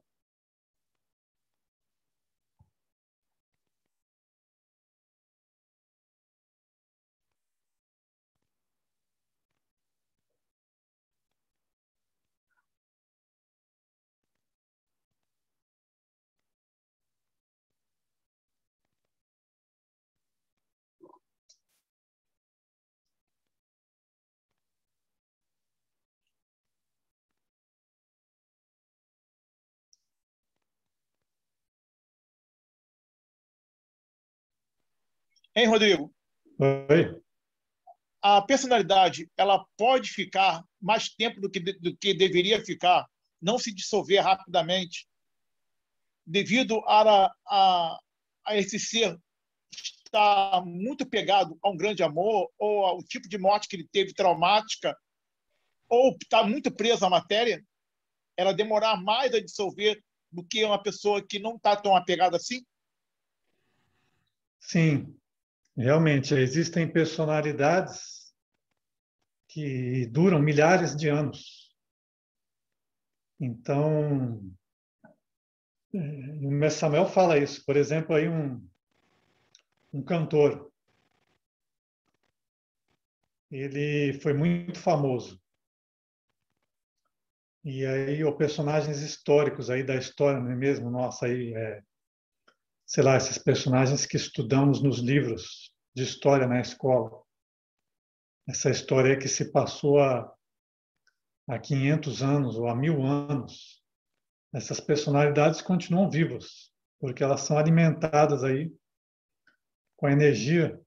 Hein, Rodrigo? Oi? A personalidade ela pode ficar mais tempo do que deveria ficar, não se dissolver rapidamente, devido a esse ser está muito pegado a um grande amor, ou ao tipo de morte que ele teve traumática, ou está muito preso à matéria, ela demorar mais a dissolver do que uma pessoa que não está tão apegada assim? Sim, realmente existem personalidades que duram milhares de anos. Então, o Mestre Samuel fala isso. Por exemplo, aí um cantor, ele foi muito famoso. E aí, os personagens históricos aí da história, não é mesmo? Nossa, aí, sei lá, esses personagens que estudamos nos livros de história na escola. Essa história que se passou há 500 anos ou há 1000 anos. Essas personalidades continuam vivas, porque elas são alimentadas aí com a energia,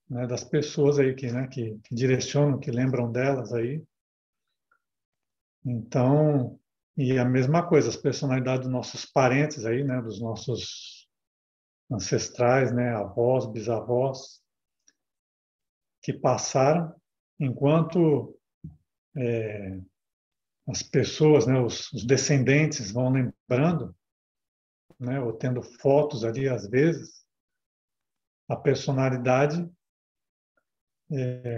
né, das pessoas aí que direcionam, que lembram delas aí. Então, e a mesma coisa, as personalidades dos nossos parentes aí, né, dos nossos ancestrais, né, avós, bisavós, que passaram, enquanto as pessoas, né, os descendentes vão lembrando, né, ou tendo fotos ali às vezes, a personalidade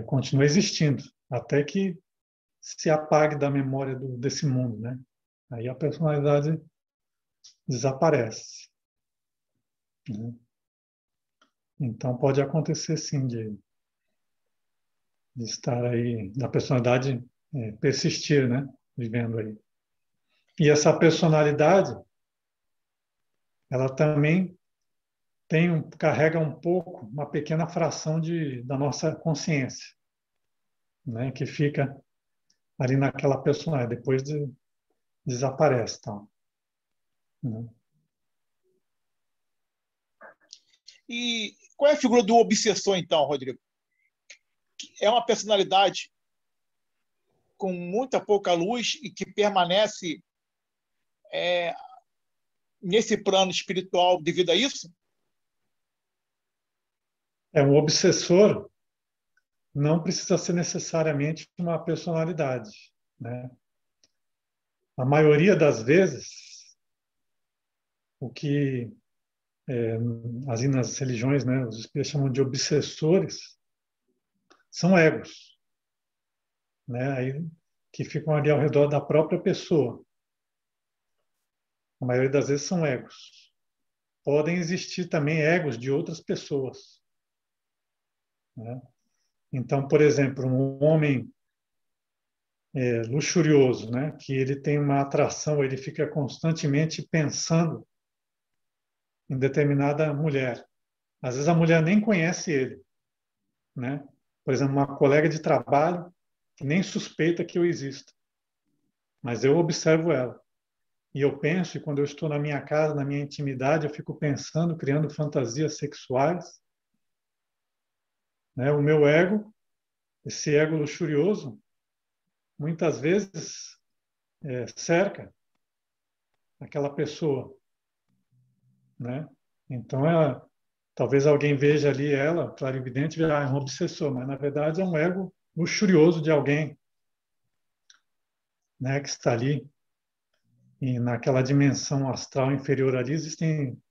continua existindo, até que se apague da memória desse mundo, né? Aí a personalidade desaparece, né? Então pode acontecer sim de estar aí, da personalidade persistir, né? Vivendo aí. E essa personalidade, ela também carrega um pouco, uma pequena fração da nossa consciência, né? Que fica ali naquela personalidade, depois desaparece, tal, né? E qual é a figura do obsessor, então, Rodrigo? É uma personalidade com muita pouca luz e que permanece nesse plano espiritual devido a isso? Um obsessor não precisa ser necessariamente uma personalidade, né? A maioria das vezes, o que assim nas religiões, né, os espíritos chamam de obsessores, são egos, né? Aí, que ficam ali ao redor da própria pessoa. A maioria das vezes são egos. Podem existir também egos de outras pessoas, né? Então, por exemplo, um homem luxurioso, né, que ele tem uma atração, ele fica constantemente pensando em determinada mulher. Às vezes a mulher nem conhece ele, né? Por exemplo, uma colega de trabalho que nem suspeita que eu existo, mas eu observo ela. E eu penso, e quando eu estou na minha casa, na minha intimidade, eu fico pensando, criando fantasias sexuais, né? O meu ego, esse ego luxurioso, muitas vezes cerca aquela pessoa, né? Então, talvez alguém veja ali ela, clarividente, é um obsessor, mas na verdade é um ego luxurioso de alguém, né, que está ali. E naquela dimensão astral inferior ali existem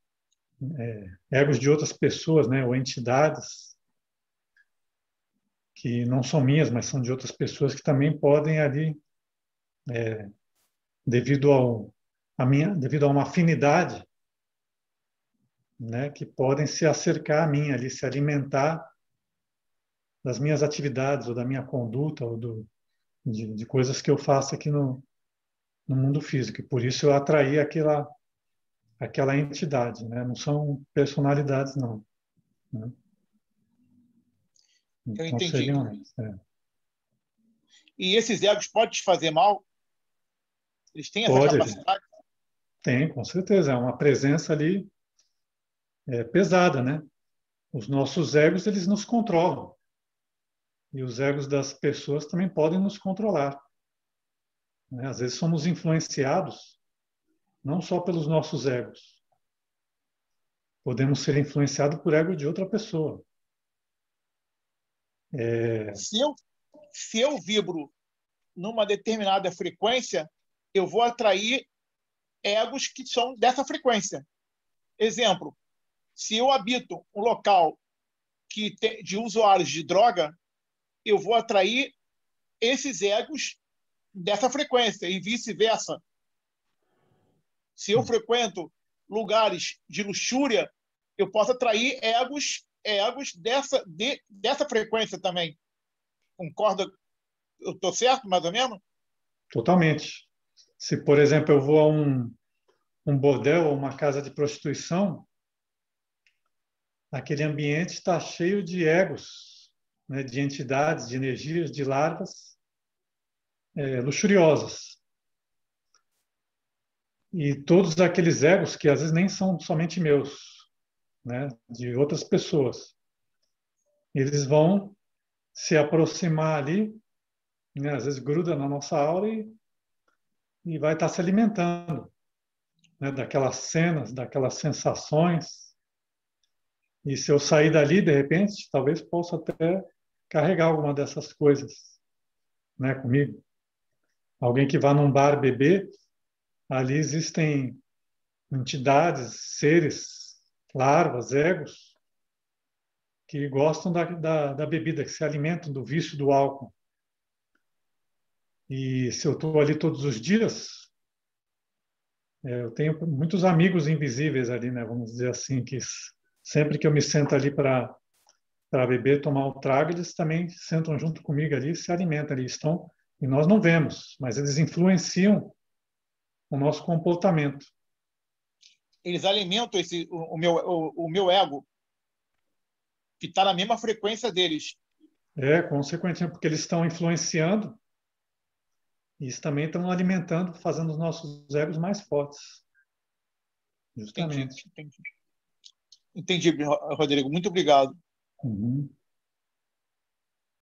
egos de outras pessoas, né, ou entidades que não são minhas, mas são de outras pessoas que também podem ali, devido devido a uma afinidade, né, que podem se acercar a mim ali, se alimentar das minhas atividades ou da minha conduta ou de coisas que eu faço aqui no mundo físico. E por isso eu atraí aquela entidade, né? Não são personalidades, não, né? Eu Então entendi. seriam eles. E esses egos podem te fazer mal? Eles têm essa Pode, capacidade? tem, com certeza. É uma presença ali pesada, né? Os nossos egos, eles nos controlam. E os egos das pessoas também podem nos controlar, né? Às vezes somos influenciados não só pelos nossos egos. podemos ser influenciados por ego de outra pessoa. Se eu vibro numa determinada frequência, eu vou atrair egos que são dessa frequência. Exemplo, se eu habito um local de usuários de droga, eu vou atrair esses egos dessa frequência e vice-versa. Se eu frequento lugares de luxúria, eu posso atrair egos dessa frequência também. Concorda? Eu estou certo, mais ou menos? Totalmente. Se, por exemplo, eu vou a um bordel ou uma casa de prostituição, aquele ambiente está cheio de egos, né, de entidades, de energias, de larvas luxuriosas. E todos aqueles egos que às vezes nem são somente meus, né, de outras pessoas, eles vão se aproximar ali, né, às vezes gruda na nossa aura e vai estar se alimentando, né, daquelas cenas, daquelas sensações. E se eu sair dali, de repente, talvez possa até carregar alguma dessas coisas, né, comigo. Alguém que vá num bar beber, ali existem entidades, seres, larvas, egos, que gostam da bebida, que se alimentam do vício do álcool. E se eu estou ali todos os dias, eu tenho muitos amigos invisíveis ali, né? Vamos dizer assim, que sempre que eu me sento ali para beber, tomar um trago, eles também sentam junto comigo ali, se alimentam ali, estão, e nós não vemos, mas eles influenciam o nosso comportamento. Eles alimentam o meu ego, que está na mesma frequência deles. Consequentemente, porque eles estão influenciando e eles também estão alimentando, fazendo os nossos egos mais fortes. Justamente. Entendi, Rodrigo. Muito obrigado. Uhum.